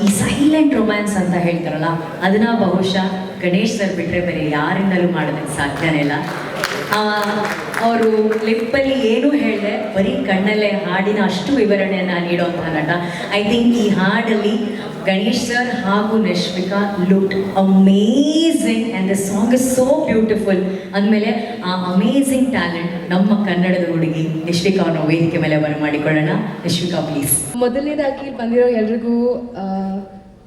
ಈ ಸೈಲೆಂಟ್ ರೊಮ್ಯಾನ್ಸ್ ಅಂತ ಹೇಳ್ತಾರಲ್ಲ ಅದನ್ನ ಬಹುಶಃ ಗಣೇಶ್ ಸರ್ ಬಿಟ್ಟರೆ ಬೇರೆ ಯಾರಿಂದಲೂ ಮಾಡೋದಕ್ಕೆ ಸಾಧ್ಯನೇ ಇಲ್ಲ. ಅವರು ಲಿಪ್ಪಲ್ಲಿ ಏನೂ ಹೇಳಿದೆ, ಬರೀ ಕಣ್ಣಲ್ಲೇ ಹಾಡಿನ ಅಷ್ಟು ವಿವರಣೆಯನ್ನು ನೀಡುವಂಥ ನಟ. ಐ ಥಿಂಕ್ ಈ ಹಾಡಲ್ಲಿ ಗಣೇಶ್ ಸರ್ ಹಾಗೂ Nishvika looked amazing and the song is so beautiful. ಅಂದಮೇಲೆ ಆ ಅಮೇಝಿಂಗ್ ಟ್ಯಾಲೆಂಟ್ ನಮ್ಮ ಕನ್ನಡದ ಹುಡುಗಿ ನಿಶ್ವಿಕಾ ಅವ್ರನ್ನ ವೇದಿಕೆ ಮೇಲೆ ಬರಮಾಡಿಕೊಳ್ಳೋಣ. ನಿಶ್ವಿಕಾ ಪ್ಲೀಸ್.
ಮೊದಲನೇದಾಗಿ ಬಂದಿರೋ ಎಲ್ರಿಗೂ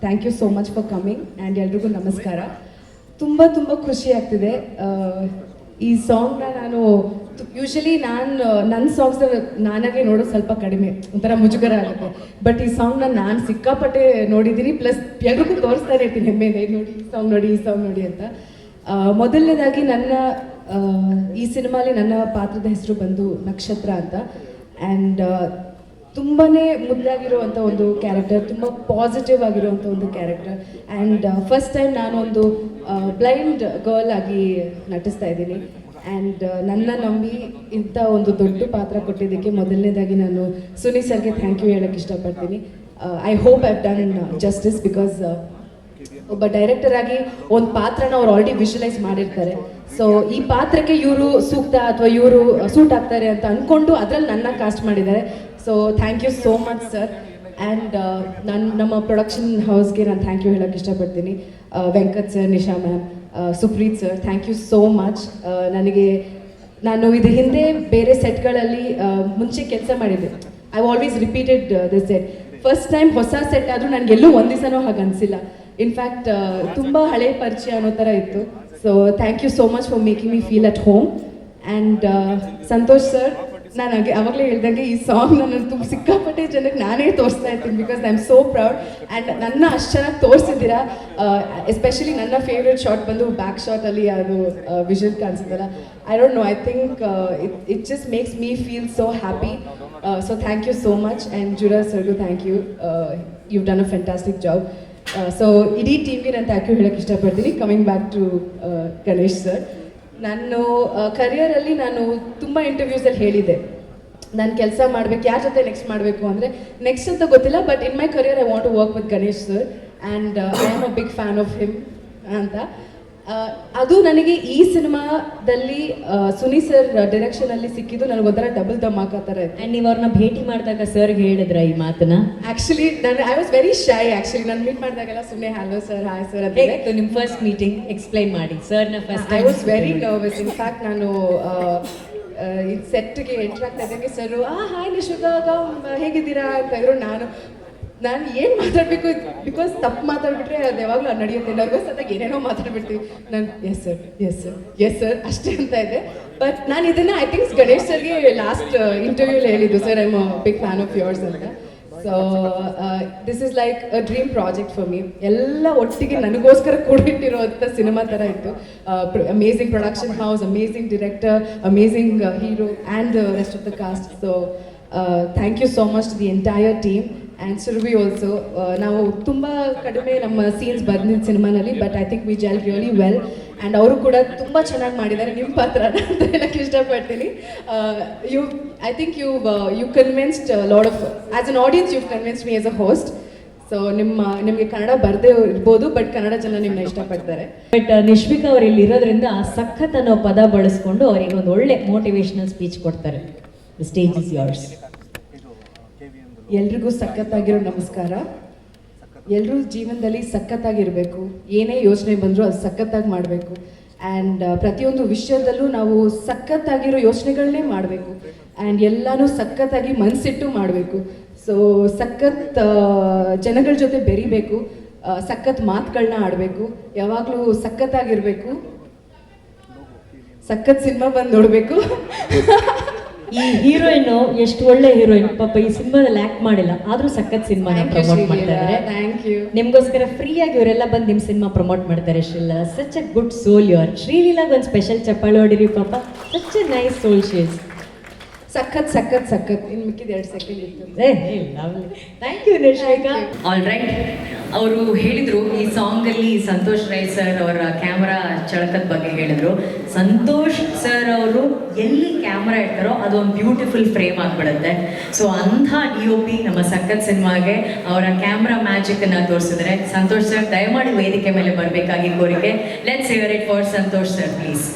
thank you so much for coming and ಎಲ್ರಿಗೂ ನಮಸ್ಕಾರ. ತುಂಬ ಖುಷಿ ಆಗ್ತಿದೆ. ಈ ಸಾಂಗ್ನ ನಾನು ಯೂಶಲಿ ನನ್ನ ಸಾಂಗ್ಸ್ ನಾನಾಗೆ ನೋಡೋದು ಸ್ವಲ್ಪ ಕಡಿಮೆ, ಒಂಥರ ಮುಜುಗರ ಆಗುತ್ತೆ. ಬಟ್ ಈ ಸಾಂಗ್ನ ನಾನು ಸಿಕ್ಕಾಪಟ್ಟೆ ನೋಡಿದ್ದೀನಿ, ಪ್ಲಸ್ ಎಲ್ರಿಗೂ ತೋರಿಸ್ತಾ ಇರ್ತೀನಿ ಹೆಮ್ಮೆಯಿಂದ, ನೋಡಿ ಈ ಸಾಂಗ್ ನೋಡಿ, ಈ ಸಾಂಗ್ ನೋಡಿ ಅಂತ. ಮೊದಲನೇದಾಗಿ ನನ್ನ ಈ ಸಿನಿಮಾಲಿ ನನ್ನ ಪಾತ್ರದ ಹೆಸರು ಬಂದು ನಕ್ಷತ್ರ ಅಂತ. ಆ್ಯಂಡ್ ತುಂಬಾ ಮುದ್ದಾಗಿರುವಂಥ ಒಂದು ಕ್ಯಾರೆಕ್ಟರ್, ತುಂಬ ಪಾಸಿಟಿವ್ ಆಗಿರುವಂಥ ಒಂದು ಕ್ಯಾರೆಕ್ಟರ್. ಆ್ಯಂಡ್ ಫಸ್ಟ್ ಟೈಮ್ ನಾನು ಒಂದು ಬ್ಲೈಂಡ್ ಗರ್ಲ್ ಆಗಿ ನಟಿಸ್ತಾ ಇದ್ದೀನಿ. ಆ್ಯಂಡ್ ನನ್ನ ನಂಬಿ ಇಂಥ ಒಂದು ದೊಡ್ಡ ಪಾತ್ರ ಕೊಟ್ಟಿದ್ದಕ್ಕೆ ಮೊದಲನೇದಾಗಿ ನಾನು ಸುನಿ ಸರ್ಗೆ ಥ್ಯಾಂಕ್ ಯು ಹೇಳೋಕ್ಕೆ ಇಷ್ಟಪಡ್ತೀನಿ. I hope I've done justice, because ಒಬ್ಬ ಡೈರೆಕ್ಟರ್ ಆಗಿ ಒಂದು ಪಾತ್ರನ ಅವ್ರು ಆಲ್ರೆಡಿ ವಿಜುವಲೈಸ್ ಮಾಡಿರ್ತಾರೆ. ಸೊ ಈ ಪಾತ್ರಕ್ಕೆ ಇವರು ಸೂಕ್ತ ಅಥವಾ ಇವರು ಸೂಟ್ ಆಗ್ತಾರೆ ಅಂತ ಅಂದ್ಕೊಂಡು ಅದರಲ್ಲಿ ನನ್ನ ಕಾಸ್ಟ್ ಮಾಡಿದ್ದಾರೆ. So thank you so much sir. And ನಮ್ಮ ಪ್ರೊಡಕ್ಷನ್ ಹೌಸ್ಗೆ ನಾನು ಥ್ಯಾಂಕ್ ಯು ಹೇಳೋಕ್ಕೆ ಇಷ್ಟಪಡ್ತೀನಿ. Venkat sir, Nisha ma'am, Supreeth sir, thank you so much. ನಾನು ಇದು ಹಿಂದೆ ಬೇರೆ ಸೆಟ್ಗಳಲ್ಲಿ ಮುಂಚೆ ಕೆಲಸ ಮಾಡಿದ್ದೆ. I always repeated this set. First time ಹೊಸ ಸೆಟ್ ಆದರೂ ನನಗೆಲ್ಲೂ ಒಂದು ದಿವಸನೂ ಹಾಗೆ ಅನಿಸಿಲ್ಲ. ಇನ್ಫ್ಯಾಕ್ಟ್ ತುಂಬ ಹಳೆ ಪರಿಚಯ ಅನ್ನೋ ಥರ ಇತ್ತು. So thank you so much for making me feel at home. And Santhosh sir, ನಾನು ಆವಾಗಲೇ ಹೇಳ್ದಂಗೆ ಈ ಸಾಂಗ್ ನಾನು ತುಂಬ ಸಿಕ್ಕಾಪಟ್ಟೆ ಜನಕ್ಕೆ ನಾನೇ ತೋರಿಸ್ತಾ ಇರ್ತೀನಿ, because I am so proud. And ನನ್ನ ಅಷ್ಟು ಚೆನ್ನಾಗಿ ತೋರಿಸಿದ್ದೀರಾ. ಎಸ್ಪೆಷಲಿ ನನ್ನ ಫೇವ್ರೆಟ್ ಶಾಟ್ ಬಂದು ಬ್ಯಾಕ್ ಶಾಟಲ್ಲಿ ಅದು ವಿಷನ್ ಕಾಣಿಸಿದ್ದಲ್ಲ. I don't know, I think it just makes me feel so happy. So thank you so much. And ಜುರಾ ಸರ್ಗೂ thank you, you done a fantastic job. So ಇಡೀ ಟೀಮ್ಗೆ ನಾನು ಥ್ಯಾಂಕ್ ಯು ಹೇಳೋಕ್ಕೆ ಇಷ್ಟಪಡ್ತೀನಿ. Coming back to Ganesh sir, ನಾನು ಕರಿಯರಲ್ಲಿ ನಾನು ತುಂಬ ಇಂಟರ್ವ್ಯೂಸಲ್ಲಿ ಹೇಳಿದ್ದೆ ನಾನು ಕೆಲಸ ಮಾಡಬೇಕು, ಯಾರ ಜೊತೆ ನೆಕ್ಸ್ಟ್ ಮಾಡಬೇಕು ಅಂದರೆ ನೆಕ್ಸ್ಟ್ ಅಂತ ಗೊತ್ತಿಲ್ಲ, but in my career I want to work with Ganesh sir and I am a big fan of him ಅಂತ. ಅದು ನನಗೆ ಈ ಸಿನಿಮಾದಲ್ಲಿ ಸುನಿ ಸರ್ ಡೈರೆಕ್ಷನಲ್ಲಿ ಸಿಕ್ಕಿದ್ದು ನನಗೊಂಥರ ಡಬಲ್ ಧಮಾಕ ಥರ ಇತ್ತು.
ಆ್ಯಂಡ್ ನೀವು ಅವ್ರನ್ನ ಭೇಟಿ ಮಾಡಿದಾಗ ಸರ್ಗೆ ಹೇಳಿದ್ರ ಈ ಮಾತನ್ನ?
Actually I was very ಶೈ. Actually ನಾನು ಮೀಟ್ ಮಾಡಿದಾಗೆಲ್ಲ ಸುಮ್ಮನೆ ಹಲೋ ಸರ್, ಹಾಯ್ ಸರ್ ಅಂತ.
ಹೇಗಿತ್ತು ನಿಮ್ಮ ಫಸ್ಟ್ ಮೀಟಿಂಗ್? ಎಕ್ಸ್ಪ್ಲೈನ್ ಮಾಡಿ ಸರ್ನ first.
I was very nervous. In fact ನಾನು ಈ ಸೆಟ್ಗೆ ಎಂಟ್ರ್ ಆಗ್ತಾ ಇದ್ದಂಗೆ ಸರ್ ಹಾಯ್ ನಿಶುಗ ಹೇಗಿದ್ದೀರಾ ಅಂತ ಇದ್ರು. ನಾನು ಏನು ಮಾತಾಡಬೇಕು, ಬಿಕಾಸ್ ತಪ್ಪು ಮಾತಾಡ್ಬಿಟ್ರೆ ಅದು ಯಾವಾಗಲೂ ನಡೆಯುತ್ತೆ. ನರ್ವಸ್ ಆದಾಗ ಏನೇನೋ ಮಾತಾಡ್ಬಿಡ್ತೀವಿ. ನಾನು yes sir, yes sir, yes sir ಅಷ್ಟೇ ಅಂತ ಇದೆ. ಬಟ್ ನಾನು ಇದನ್ನು ಐ ಥಿಂಕ್ ಗಣೇಶ್ ಸರ್ಗೆ ಲಾಸ್ಟ್ ಇಂಟರ್ವ್ಯೂಲಿ ಹೇಳಿದ್ದು, sir I am a big fan of yours ಅಂತ. So this is like a dream project for me. ಎಲ್ಲ ಒಟ್ಟಿಗೆ ನನಗೋಸ್ಕರ ಕೂಡಿಟ್ಟಿರೋಂಥ ಸಿನಿಮಾ ಥರ ಇತ್ತು. Amazing production house, amazing director, amazing hero and rest of the cast. So thank you so much to the entire team and Survi also. ನಾವು ತುಂಬ ಕಡಿಮೆ ನಮ್ಮ ಸೀನ್ಸ್ ಬಂದಿದ್ದ ಸಿನಿಮಾನಲ್ಲಿ, but I think we gel really well. And ಅವರು ಕೂಡ ತುಂಬ ಚೆನ್ನಾಗಿ ಮಾಡಿದ್ದಾರೆ ನಿಮ್ಮ ಪಾತ್ರನ ಅಂತ ಹೇಳಕ್ಕೆ ಇಷ್ಟಪಡ್ತೀನಿ. I think you convinced lot of as an audience, you convinced me as a host. So ನಿಮಗೆ ಕನ್ನಡ ಬರದೇ ಇರ್ಬೋದು, ಬಟ್ ಕನ್ನಡ ಜನ ನಿಮ್ಮನ್ನ ಇಷ್ಟಪಡ್ತಾರೆ.
ಬಟ್ ನಿಶ್ವಿಕಾ ಅವರು ಇಲ್ಲಿ ಇರೋದ್ರಿಂದ ಸಖತ್ ಅನ್ನೋ ಪದ ಬಳಸ್ಕೊಂಡು ಅವರಿಗೆ ಒಂದು ಒಳ್ಳೆ ಮೋಟಿವೇಶನಲ್ ಸ್ಪೀಚ್ ಕೊಡ್ತಾರೆ. The stage is yours.
ಎಲ್ರಿಗೂ ಸಖತ್ತಾಗಿರೋ ನಮಸ್ಕಾರ. ಎಲ್ಲರೂ ಜೀವನದಲ್ಲಿ ಸಖತ್ತಾಗಿರಬೇಕು. ಏನೇ ಯೋಚನೆ ಬಂದರೂ ಅದು ಸಖತ್ತಾಗಿ ಮಾಡಬೇಕು. ಆ್ಯಂಡ್ ಪ್ರತಿಯೊಂದು ವಿಷಯದಲ್ಲೂ ನಾವು ಸಖತ್ತಾಗಿರೋ ಯೋಚನೆಗಳನ್ನೇ ಮಾಡಬೇಕು. ಆ್ಯಂಡ್ ಎಲ್ಲನೂ ಸಖತ್ತಾಗಿ ಮನಸ್ಸಿಟ್ಟು ಮಾಡಬೇಕು. ಸೊ ಸಖತ್ ಜನಗಳ ಜೊತೆ ಬೆರಿಬೇಕು, ಸಖತ್ ಮಾತುಗಳನ್ನ ಆಡಬೇಕು, ಯಾವಾಗಲೂ ಸಖತ್ತಾಗಿರಬೇಕು, ಸಖತ್ ಸಿನಿಮಾ ಬಂದು ನೋಡಬೇಕು.
ಈ ಹೀರೋಯಿನ್ ಎಷ್ಟು ಒಳ್ಳೆ ಹೀರೋಯಿನ್, ಪಾಪ ಈ ಸಿನಿಮಾದಲ್ಲಿ ಆಕ್ಟ್ ಮಾಡಿಲ್ಲ, ಆದ್ರೂ ಸಖತ್ ಸಿನಿಮಾನ ಪ್ರಮೋಟ್ ಮಾಡ್ತಾ ಇದ್ದಾರೆ.
Thank you.
ನಿಮ್ಗೋಸ್ಕರ ಫ್ರೀಯಾಗಿ ಇವರೆಲ್ಲ ಬಂದು ನಿಮ್ಮ ಸಿನಿಮಾ ಪ್ರಮೋಟ್ ಮಾಡ್ತಾರೆ. Sreeleela such a good soul you are. ಶ್ರೀಲೀಲಾಗ ಒಂದು ಸ್ಪೆಷಲ್ ಚಪ್ಪಾಳೆ ಹೊಡಿರಿ ಪಾಪ. Such a nice soul she is.
ಸಖತ್ ಸಖತ್ ಸಖತ್. ಇನ್ನು ಮಿಕ್ಕಿದ 2 ಸೆಕೆಂಡ್ ಇತ್ತು.
Thank you Nishvika. All right, ಅವರು ಹೇಳಿದರು ಈ ಸಾಂಗಲ್ಲಿ ಸಂತೋಷ್ ರೈ ಸರ್ ಅವರ ಕ್ಯಾಮ್ರಾ ಚಳಕದ ಬಗ್ಗೆ ಹೇಳಿದರು. ಸಂತೋಷ್ ಸರ್ ಅವರು ಎಲ್ಲಿ ಕ್ಯಾಮ್ರಾ ಇಡ್ತಾರೋ ಅದು ಒಂದು ಬ್ಯೂಟಿಫುಲ್ ಫ್ರೇಮ್ ಆಗಿಬಿಡುತ್ತೆ. ಸೊ ಅಂಥ DOP ನಮ್ಮ ಸಖತ್ ಸಿನಿಮಾಗೆ ಅವರ ಕ್ಯಾಮ್ರಾ ಮ್ಯಾಜಿಕನ್ನು ತೋರಿಸಿದ್ರೆ. ಸಂತೋಷ್ ಸರ್ ದಯಮಾಡಿ ವೇದಿಕೆ ಮೇಲೆ ಬರಬೇಕಾಗಿ ಕೋರಿಕೆ. Let's hear it for Santosh sir please.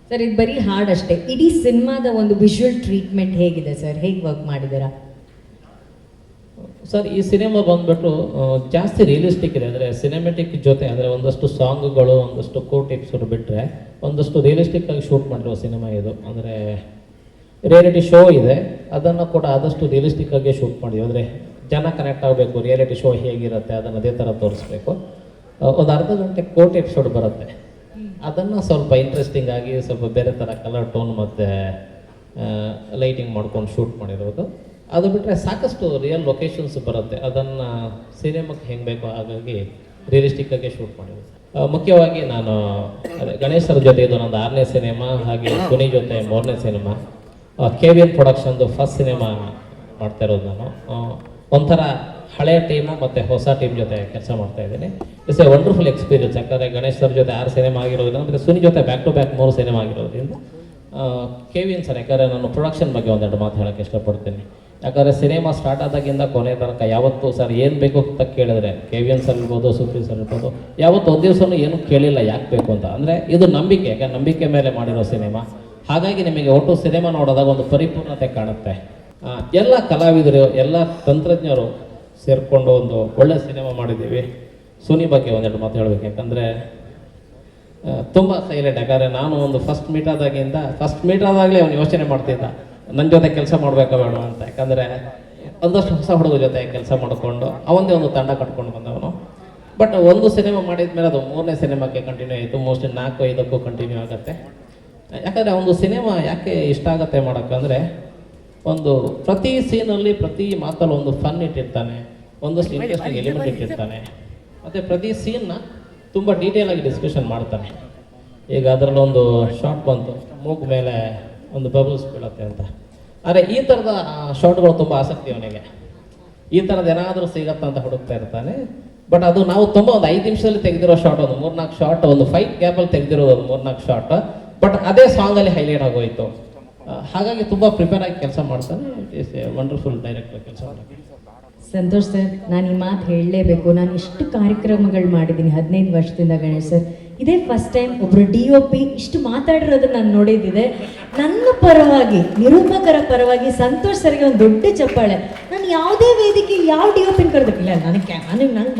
Sir ಇದು ಬರೀ ಹಾಡ್ ಅಷ್ಟೇ, ಇಡೀ ಸಿನಿಮಾದ ಒಂದು ವಿಜುವಲ್ ಟ್ರೀಟ್ಮೆಂಟ್ ಹೇಗಿದೆ ಸರ್? ಹೇಗೆ ವರ್ಕ್ ಮಾಡಿದ್ದೀರಾ
ಸರ್? ಈ ಸಿನಿಮಾ ಬಂದ್ಬಿಟ್ಟು ಜಾಸ್ತಿ ರಿಯಲಿಸ್ಟಿಕ್ ಇದೆ. ಅಂದರೆ ಸಿನಿಮೆಟಿಕ್ ಜೊತೆ ಅಂದರೆ ಒಂದಷ್ಟು ಸಾಂಗ್ಗಳು, ಒಂದಷ್ಟು ಕೋಟ್ ಎಪಿಸೋಡ್ ಬಿಟ್ಟರೆ ಒಂದಷ್ಟು ರಿಯಲಿಸ್ಟಿಕ್ ಆಗಿ ಶೂಟ್ ಮಾಡಿರೋ ಸಿನಿಮಾ ಇದು. ಅಂದರೆ ರಿಯಾಲಿಟಿ ಶೋ ಇದೆ, ಅದನ್ನು ಕೂಡ ಆದಷ್ಟು ರಿಯಲಿಸ್ಟಿಕ್ ಆಗಿ ಶೂಟ್ ಮಾಡಿದ್ವಿ. ಅಂದರೆ ಜನ ಕನೆಕ್ಟ್ ಆಗಬೇಕು, ರಿಯಾಲಿಟಿ ಶೋ ಹೇಗಿರುತ್ತೆ ಅದನ್ನು ಅದೇ ಥರ ತೋರಿಸ್ಬೇಕು. ಒಂದು ಅರ್ಧ ಗಂಟೆ ಕೋಟ್ ಎಪಿಸೋಡ್ ಬರುತ್ತೆ, ಅದನ್ನು ಸ್ವಲ್ಪ ಇಂಟ್ರೆಸ್ಟಿಂಗ್ ಆಗಿ ಸ್ವಲ್ಪ ಬೇರೆ ಥರ ಕಲರ್ ಟೋನ್ ಮತ್ತು ಲೈಟಿಂಗ್ ಮಾಡ್ಕೊಂಡು ಶೂಟ್ ಮಾಡಿರೋದು. ಅದು ಬಿಟ್ಟರೆ ಸಾಕಷ್ಟು ರಿಯಲ್ ಲೊಕೇಶನ್ಸ್ ಬರುತ್ತೆ, ಅದನ್ನು ಸಿನಿಮಾಕ್ಕೆ ಹೆಂಗೆ ಬೇಕೋ ಹಾಗಾಗಿ ರಿಯಲಿಸ್ಟಿಕ್ಕಾಗಿ ಶೂಟ್ ಮಾಡಿರೋದು. ಮುಖ್ಯವಾಗಿ ನಾನು ಅದೇ ಗಣೇಶರ ಜೊತೆ ಇದು ನಂದು 6ನೇ ಸಿನಿಮಾ, ಹಾಗೆ ಸುನಿ ಜೊತೆ 3ನೇ ಸಿನಿಮಾ. KVN ಪ್ರೊಡಕ್ಷನ್ದು ಫಸ್ಟ್ ಸಿನಿಮಾ ಮಾಡ್ತಾ ಇರೋದು ನಾನು. ಒಂಥರ ಹಳೆಯ ಟೀಮು ಮತ್ತು ಹೊಸ ಟೀಮ್ ಜೊತೆ ಕೆಲಸ ಮಾಡ್ತಾ ಇದ್ದೀನಿ. It's A wonderful experience. ಯಾಕಂದರೆ ಗಣೇಶ್ ಸರ್ ಜೊತೆ 6 ಸಿನಿಮಾ ಆಗಿರೋದ್ರಿಂದ ಮತ್ತು ಸುನಿ ಜೊತೆ ಬ್ಯಾಕ್ ಟು ಬ್ಯಾಕ್ 3 ಸಿನಿಮಾ ಆಗಿರೋದ್ರಿಂದ KVN ಸರ್, ಯಾಕಂದರೆ ನಾನು ಪ್ರೊಡಕ್ಷನ್ ಬಗ್ಗೆ ಒಂದೆರಡು ಮಾತು ಹೇಳೋಕ್ಕೆ ಇಷ್ಟಪಡ್ತೀನಿ. ಯಾಕಂದರೆ ಸಿನಿಮಾ ಸ್ಟಾರ್ಟ್ ಆದಾಗಿಂದ ಕೊನೆ ತನಕ ಯಾವತ್ತೂ ಸರ್ ಏನು ಬೇಕು ಅಂತ ಕೇಳಿದ್ರೆ KVN ಸರ್ ಇರ್ಬೋದು, ಸುಪ್ರೀಂ ಸರ್ ಇರ್ಬೋದು, ಯಾವತ್ತು ಒಂದು ದಿವಸನೂ ಏನೂ ಕೇಳಿಲ್ಲ ಯಾಕೆ ಬೇಕು ಅಂತ. ಅಂದರೆ ಇದು ನಂಬಿಕೆ, ಯಾಕೆ ನಂಬಿಕೆ ಮೇಲೆ ಮಾಡಿರೋ ಸಿನಿಮಾ. ಹಾಗಾಗಿ ನಿಮಗೆ ಒಟ್ಟು ಸಿನಿಮಾ ನೋಡಿದಾಗ ಒಂದು ಪರಿಪೂರ್ಣತೆ ಕಾಣುತ್ತೆ. ಎಲ್ಲ ಕಲಾವಿದರು, ಎಲ್ಲ ತಂತ್ರಜ್ಞರು ಸೇರಿಕೊಂಡು ಒಂದು ಒಳ್ಳೆ ಸಿನಿಮಾ ಮಾಡಿದ್ದೀವಿ. ಸುನಿ ಬಗ್ಗೆ ಒಂದೆರಡು ಮಾತು ಹೇಳಬೇಕು. ಯಾಕಂದರೆ ತುಂಬ ಸೈಲೆಂಟ್. ಯಾಕಂದರೆ ನಾನು ಒಂದು ಫಸ್ಟ್ ಮೀಟ್ ಆದಾಗಲೇ ಅವ್ನು ಯೋಚನೆ ಮಾಡ್ತಿದ್ದ ನನ್ನ ಜೊತೆ ಕೆಲಸ ಮಾಡಬೇಕಾ ಬೇಡ ಅಂತ. ಯಾಕಂದರೆ ಒಂದಷ್ಟು ಹೊಸ ಹುಡುಗ ಜೊತೆ ಕೆಲಸ ಮಾಡಿಕೊಂಡು ಅವನದೇ ಒಂದು ತಂಡ ಕಟ್ಕೊಂಡು ಬಂದವನು. ಬಟ್ ಒಂದು ಸಿನಿಮಾ ಮಾಡಿದ ಮೇಲೆ ಅದು 3ನೇ ಸಿನಿಮಾಕ್ಕೆ ಕಂಟಿನ್ಯೂ ಆಯಿತು. ಮೋಸ್ಟ್ಲಿ 4-5ಕ್ಕೂ ಕಂಟಿನ್ಯೂ ಆಗುತ್ತೆ. ಯಾಕಂದರೆ ಒಂದು ಸಿನಿಮಾ ಯಾಕೆ ಇಷ್ಟ ಆಗುತ್ತೆ ಮಾಡೋಕ್ಕಂದರೆ, ಒಂದು ಪ್ರತಿ ಸೀನಲ್ಲಿ ಪ್ರತಿ ಮಾತಲ್ಲಿ ಒಂದು ಫನ್ ಇಟ್ಟಿರ್ತಾನೆ, ಒಂದಷ್ಟು ಇಂಟ್ರೆಸ್ಟಿಂಗ್ ಎಲಿಮೆಂಟ್ ಇಟ್ಟಿರ್ತಾನೆ, ಮತ್ತು ಪ್ರತಿ ಸೀನ್ನ ತುಂಬ ಡೀಟೇಲಾಗಿ ಡಿಸ್ಕಷನ್ ಮಾಡ್ತಾನೆ. ಈಗ ಅದರಲ್ಲೊಂದು ಶಾರ್ಟ್ ಬಂತು, ಮೂಗು ಮೇಲೆ ಒಂದು ಬಬಲ್ಸ್ ಬೀಳುತ್ತೆ ಅಂತ. ಆದರೆ ಈ ಥರದ ಶಾರ್ಟ್ಗಳು ತುಂಬ ಆಸಕ್ತಿ ಅವನಿಗೆ. ಈ ಥರದ್ದು ಏನಾದರೂ ಸಿಗತ್ತಾ ಅಂತ ಹುಡುಕ್ತಾ ಇರ್ತಾನೆ. ಬಟ್ ಅದು ನಾವು ತುಂಬ ಒಂದು 5 ನಿಮಿಷದಲ್ಲಿ ತೆಗೆದಿರೋ ಶಾರ್ಟ್, ಒಂದು 3-4 ಶಾರ್ಟ್, ಒಂದು ಫೈಟ್ ಗ್ಯಾಪಲ್ಲಿ ತೆಗೆದಿರೋದು ಒಂದು 3-4 ಶಾರ್ಟ್. ಬಟ್ ಅದೇ ಸಾಂಗಲ್ಲಿ ಹೈಲೈಟ್ ಆಗೋಯ್ತು. ಹಾಗಾಗಿ ತುಂಬ ಪ್ರಿಪೇರ್ ಆಗಿ ಕೆಲಸ ಮಾಡ್ತಾನೆ. It is A wonderful director ಕೆಲಸ ಮಾಡೋಕ್ಕೆ.
ಸಂತೋಷ್ ಸರ್, ನಾನು ಈ ಮಾತು ಹೇಳಲೇಬೇಕು. ನಾನು ಇಷ್ಟು ಕಾರ್ಯಕ್ರಮಗಳು ಮಾಡಿದ್ದೀನಿ 15 ವರ್ಷದಿಂದ ಗಣೇಶ್ ಸರ್. ಇದೇ ಫಸ್ಟ್ ಟೈಮ್ ಒಬ್ಬರು DOP ಇಷ್ಟು ಮಾತಾಡಿರೋದನ್ನ ನಾನು ನೋಡಿದ್ದಿದೆ. ನನ್ನ ಪರವಾಗಿ, ನಿರೂಪಕರ ಪರವಾಗಿ ಸಂತೋಷ್ ಸರ್ಗೆ ಒಂದು ದೊಡ್ಡ ಚಪ್ಪಾಳೆ. ನಾನು ಯಾವುದೇ ವೇದಿಕೆ ಯಾವ DOPನ ಕರೆದಿಲ್ಲ, ನನಗೆ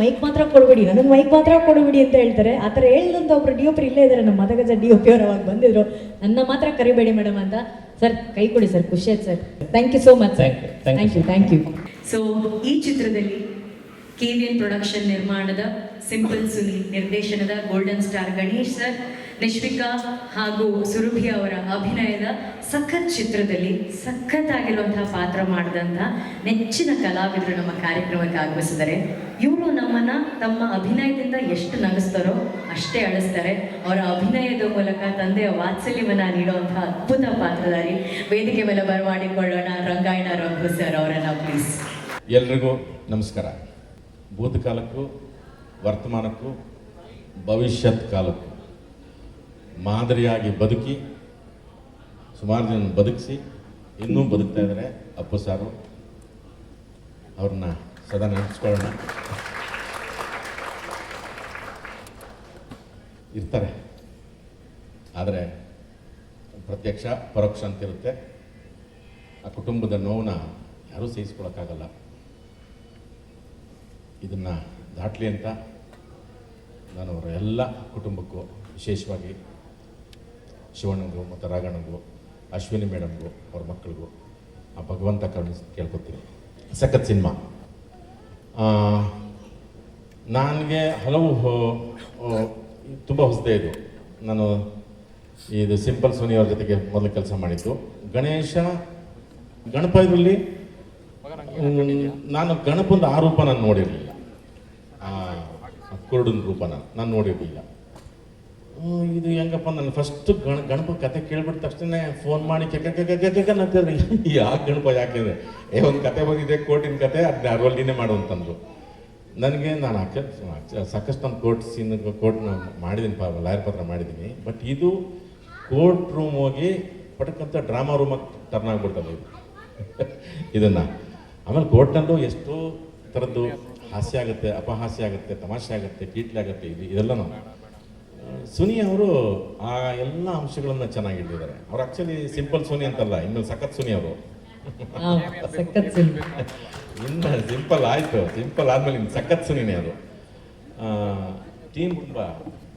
ಮೈಕ್ ಮಾತ್ರ ಕೊಡಬೇಡಿ, ನನಗೆ ಮೈಕ್ ಮಾತ್ರ ಕೊಡಬೇಡಿ ಅಂತ ಹೇಳ್ತಾರೆ. ಆ ಥರ ಹೇಳಿದಂಥ ಒಬ್ಬರು DOP ಇಲ್ಲೇ ಇದ್ದಾರೆ, ನಮ್ಮ ಮದಗಜ DOP ಅವರು ಅವಾಗ ಬಂದಿದ್ರು. ನನ್ನ ಮಾತ್ರ ಕರಿಬೇಡಿ ಮೇಡಮ್ ಅಂತ. ಸರ್ ಕೈ ಕೊಡಿ ಸರ್, ಖುಷಿ ಆಯ್ತು sir. Thank you so much sir. Thank you. So ಈ ಚಿತ್ರದಲ್ಲಿ KVN ಪ್ರೊಡಕ್ಷನ್ ನಿರ್ಮಾಣದ ಸಿಂಪಲ್ ಸುನಿ, ನಿರ್ದೇಶನದ golden star Ganesh sir, Nishvika ಹಾಗೂ ಸುರಭಿ ಅವರ ಅಭಿನಯದ ಸಖತ್ ಚಿತ್ರದಲ್ಲಿ ಸಖತ್ತಾಗಿರುವಂತಹ ಪಾತ್ರ ಮಾಡಿದಂಥ ನೆಚ್ಚಿನ ಕಲಾವಿದರು ನಮ್ಮ ಕಾರ್ಯಕ್ರಮಕ್ಕೆ ಆಗಮಿಸಿದ್ದಾರೆ. ಇವರು ನಮ್ಮನ್ನ ತಮ್ಮ ಅಭಿನಯದಿಂದ ಎಷ್ಟು ನಗಿಸ್ತಾರೋ ಅಷ್ಟೇ ಅಳಿಸ್ತಾರೆ. ಅವರ ಅಭಿನಯದ ಮೂಲಕ ತಂದೆಯ ವಾತ್ಸಲ್ಯವನ್ನ ನೀಡುವಂತಹ ಅದ್ಭುತ ಪಾತ್ರಧಾರಿ. ವೇದಿಕೆ ಮೇಲೆ ಬರಮಾಡಿಕೊಳ್ಳೋಣ ರಂಗಾಯಣ ರಘು ಸರ್ ಅವರನ್ನ ಪ್ಲೀಸ್.
ಎಲ್ರಿಗೂ ನಮಸ್ಕಾರ. ಭೂತಕಾಲಕ್ಕೂ ವರ್ತಮಾನಕ್ಕೂ ಭವಿಷ್ಯತ್ ಕಾಲಕ್ಕೂ ಮಾದರಿಯಾಗಿ ಬದುಕಿ ಸುಮಾರು ಜನ ಬದುಕಿಸಿ ಇನ್ನೂ ಬದುಕ್ತಾ ಇದ್ದಾರೆ ಅಪ್ಪು ಸಾರು. ಅವ್ರನ್ನ ಸದಾ ನೆನೆಸ್ಕೊಳ್ಳೋಣ. ಇರ್ತಾರೆ, ಆದರೆ ಪ್ರತ್ಯಕ್ಷ ಪರೋಕ್ಷ ಅಂತಿರುತ್ತೆ. ಆ ಕುಟುಂಬದ ನೋವನ್ನ ಯಾರೂ ಸಹಿಸ್ಕೊಳಕ್ಕಾಗಲ್ಲ. ಇದನ್ನು ದಾಟ್ಲಿ ಅಂತ ನಾನು ಅವರ ಎಲ್ಲ ಕುಟುಂಬಕ್ಕೂ, ವಿಶೇಷವಾಗಿ ಶಿವಣ್ಣನಿಗೂ ಮತ್ತು ರಾಘಣ್ಣನಿಗೂ, ಅಶ್ವಿನಿ ಮೇಡಮ್ಗೂ, ಅವ್ರ ಮಕ್ಕಳಿಗೂ ಆ ಭಗವಂತ ಕರುಣಿಸಿ ಕೇಳ್ಕೊತೀನಿ. ಸಖತ್ ಸಿನಿಮಾ. ನನಗೆ ಹಲವು ತುಂಬ ಹೊಸದೇ ಇದು. ನಾನು ಇದು ಸಿಂಪಲ್ ಸೋನಿ ಅವ್ರ ಜೊತೆಗೆ ಮೊದಲು ಕೆಲಸ ಮಾಡಿದ್ದು. ಗಣಪ ಇದರಲ್ಲಿ ನಾನು ಗಣಪಂದು ಆ ರೂಪ ನಾನು ನೋಡಿರಲಿಲ್ಲ, ಕುರುಡನ ರೂಪನ ನಾನು ನೋಡಿರಲಿಲ್ಲ. ಇದು ಹೆಂಗಪ್ಪ, ನಾನು ಫಸ್ಟ್ ಗಣಪ ಕತೆ ಕೇಳ್ಬಿಟ್ಟ ತಕ್ಷಣ ಫೋನ್ ಮಾಡಿ ನಗ್ತಿದ್ರೆ ಯಾಕೆ ಗಣಪ ಯಾಕೆಂದರೆ ಒಂದು ಕತೆ ಬಂದಿದೆ, ಕೋರ್ಟಿನ ಕತೆ, ಅದನ್ನ ಅರವಲ್ಲಿನೇ ಮಾಡುವಂತಂದ್ರು. ನನಗೆ ನಾನು ಸಾಕಷ್ಟು ನಾನು ಕೋರ್ಟ್ ಮಾಡಿದ್ದೀನಿ, ಲಾಯರ್ ಪಾತ್ರ ಮಾಡಿದ್ದೀನಿ. ಬಟ್ ಇದು ಕೋರ್ಟ್ ರೂಮ್ ಹೋಗಿ ಪಟಕ್ಕಂತ ಡ್ರಾಮಾ ರೂಮಾಗಿ ಟರ್ನ್ ಆಗ್ಬಿಡ್ತದೆ ಇದು ಇದನ್ನು. ಆಮೇಲೆ ಕೋರ್ಟ್ನಲ್ಲೂ ಎಷ್ಟೋ ಥರದ್ದು ಹಾಸ್ಯ ಆಗುತ್ತೆ, ಅಪಹಾಸ್ಯ ಆಗುತ್ತೆ, ತಮಾಷೆ ಆಗುತ್ತೆ, ಕೀಟ್ಲೆ ಆಗುತ್ತೆ. ಇದೆಲ್ಲ ನಾವು ಸುನಿ ಅವರು ಆ ಎಲ್ಲ ಅಂಶಗಳನ್ನು ಚೆನ್ನಾಗಿಟ್ಟಿದ್ದಾರೆ. ಅವ್ರು ಆ್ಯಕ್ಚುಲಿ ಸಿಂಪಲ್ ಸುನಿ ಅಂತಲ್ಲ, ಇನ್ನು ಸಖತ್ ಸುನಿ ಅವರು. ಇನ್ನು ಸಿಂಪಲ್ ಆಯಿತು, ಸಿಂಪಲ್ ಆದಮೇಲೆ ಇನ್ನು ಸಖತ್ ಸುನಿನೇ ಅದು. ಟೀಮ್ ತುಂಬ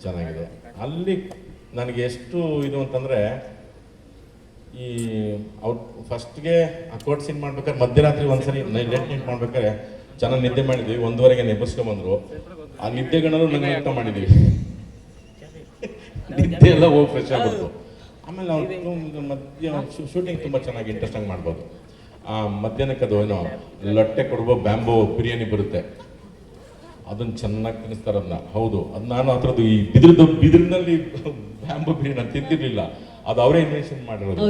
ಚೆನ್ನಾಗಿದೆ. ಅಲ್ಲಿ ನನಗೆ ಎಷ್ಟು ಇದು ಅಂತಂದರೆ, ಈ ಅವ್ರು ಫಸ್ಟ್ಗೆ ಆ ಕೋರ್ಟ್ ಸೀನ್ ಮಾಡ್ಬೇಕಾದ್ರೆ ಮಧ್ಯರಾತ್ರಿ ಒಂದ್ಸರಿ ಲೇಟ್ ನೈಟ್ ಮಾಡ್ಬೇಕಾದ್ರೆ ಚೆನ್ನಾಗಿ ನಿದ್ದೆ ಮಾಡಿದ್ವಿ. 1:30ಗೆ ನೆಬ್ಬರ್ಸ್ಕೊಂಡ್ಬಂದ್ರು. ಆ ನಿದ್ದೆಗಳನ್ನು ನನಗೆ ಅರ್ಥ ಮಾಡಿದ್ದೀವಿ. ನಿದ್ದೆ ಎಲ್ಲ ಹೋಗಿ ಫ್ರೆಶ್ ಆಗ್ಬಿಡ್ತು. ಆಮೇಲೆ ಅವ್ರು ಮಧ್ಯ ಶೂಟಿಂಗ್ ತುಂಬ ಚೆನ್ನಾಗಿ ಇಂಟ್ರೆಸ್ಟಾಗಿ ಮಾಡ್ಬೋದು. ಆ ಮಧ್ಯಾಹ್ನಕ್ಕೆ ಅದು ಏನೋ ಲಟ್ಟೆ ಕೊಡ್ಬೋ ಬ್ಯಾಂಬೋ ಬಿರಿಯಾನಿ ಬರುತ್ತೆ, ಅದನ್ನು ಚೆನ್ನಾಗಿ ತಿನ್ನಿಸ್ತಾರೆ ಅದನ್ನ. ಹೌದು, ಅದು ನಾನು ಆ ಥರದ್ದು ಈ ಬಿದಿರಿನಲ್ಲಿ ಬ್ಯಾಂಬು ಬಿರಿಯಾನಿ ನಾನು ತಿಂತಿರ್ಲಿಲ್ಲ, ಅದು ಅವರೇ ಇನ್ವೆನ್ಷನ್ ಮಾಡಿರೋದು.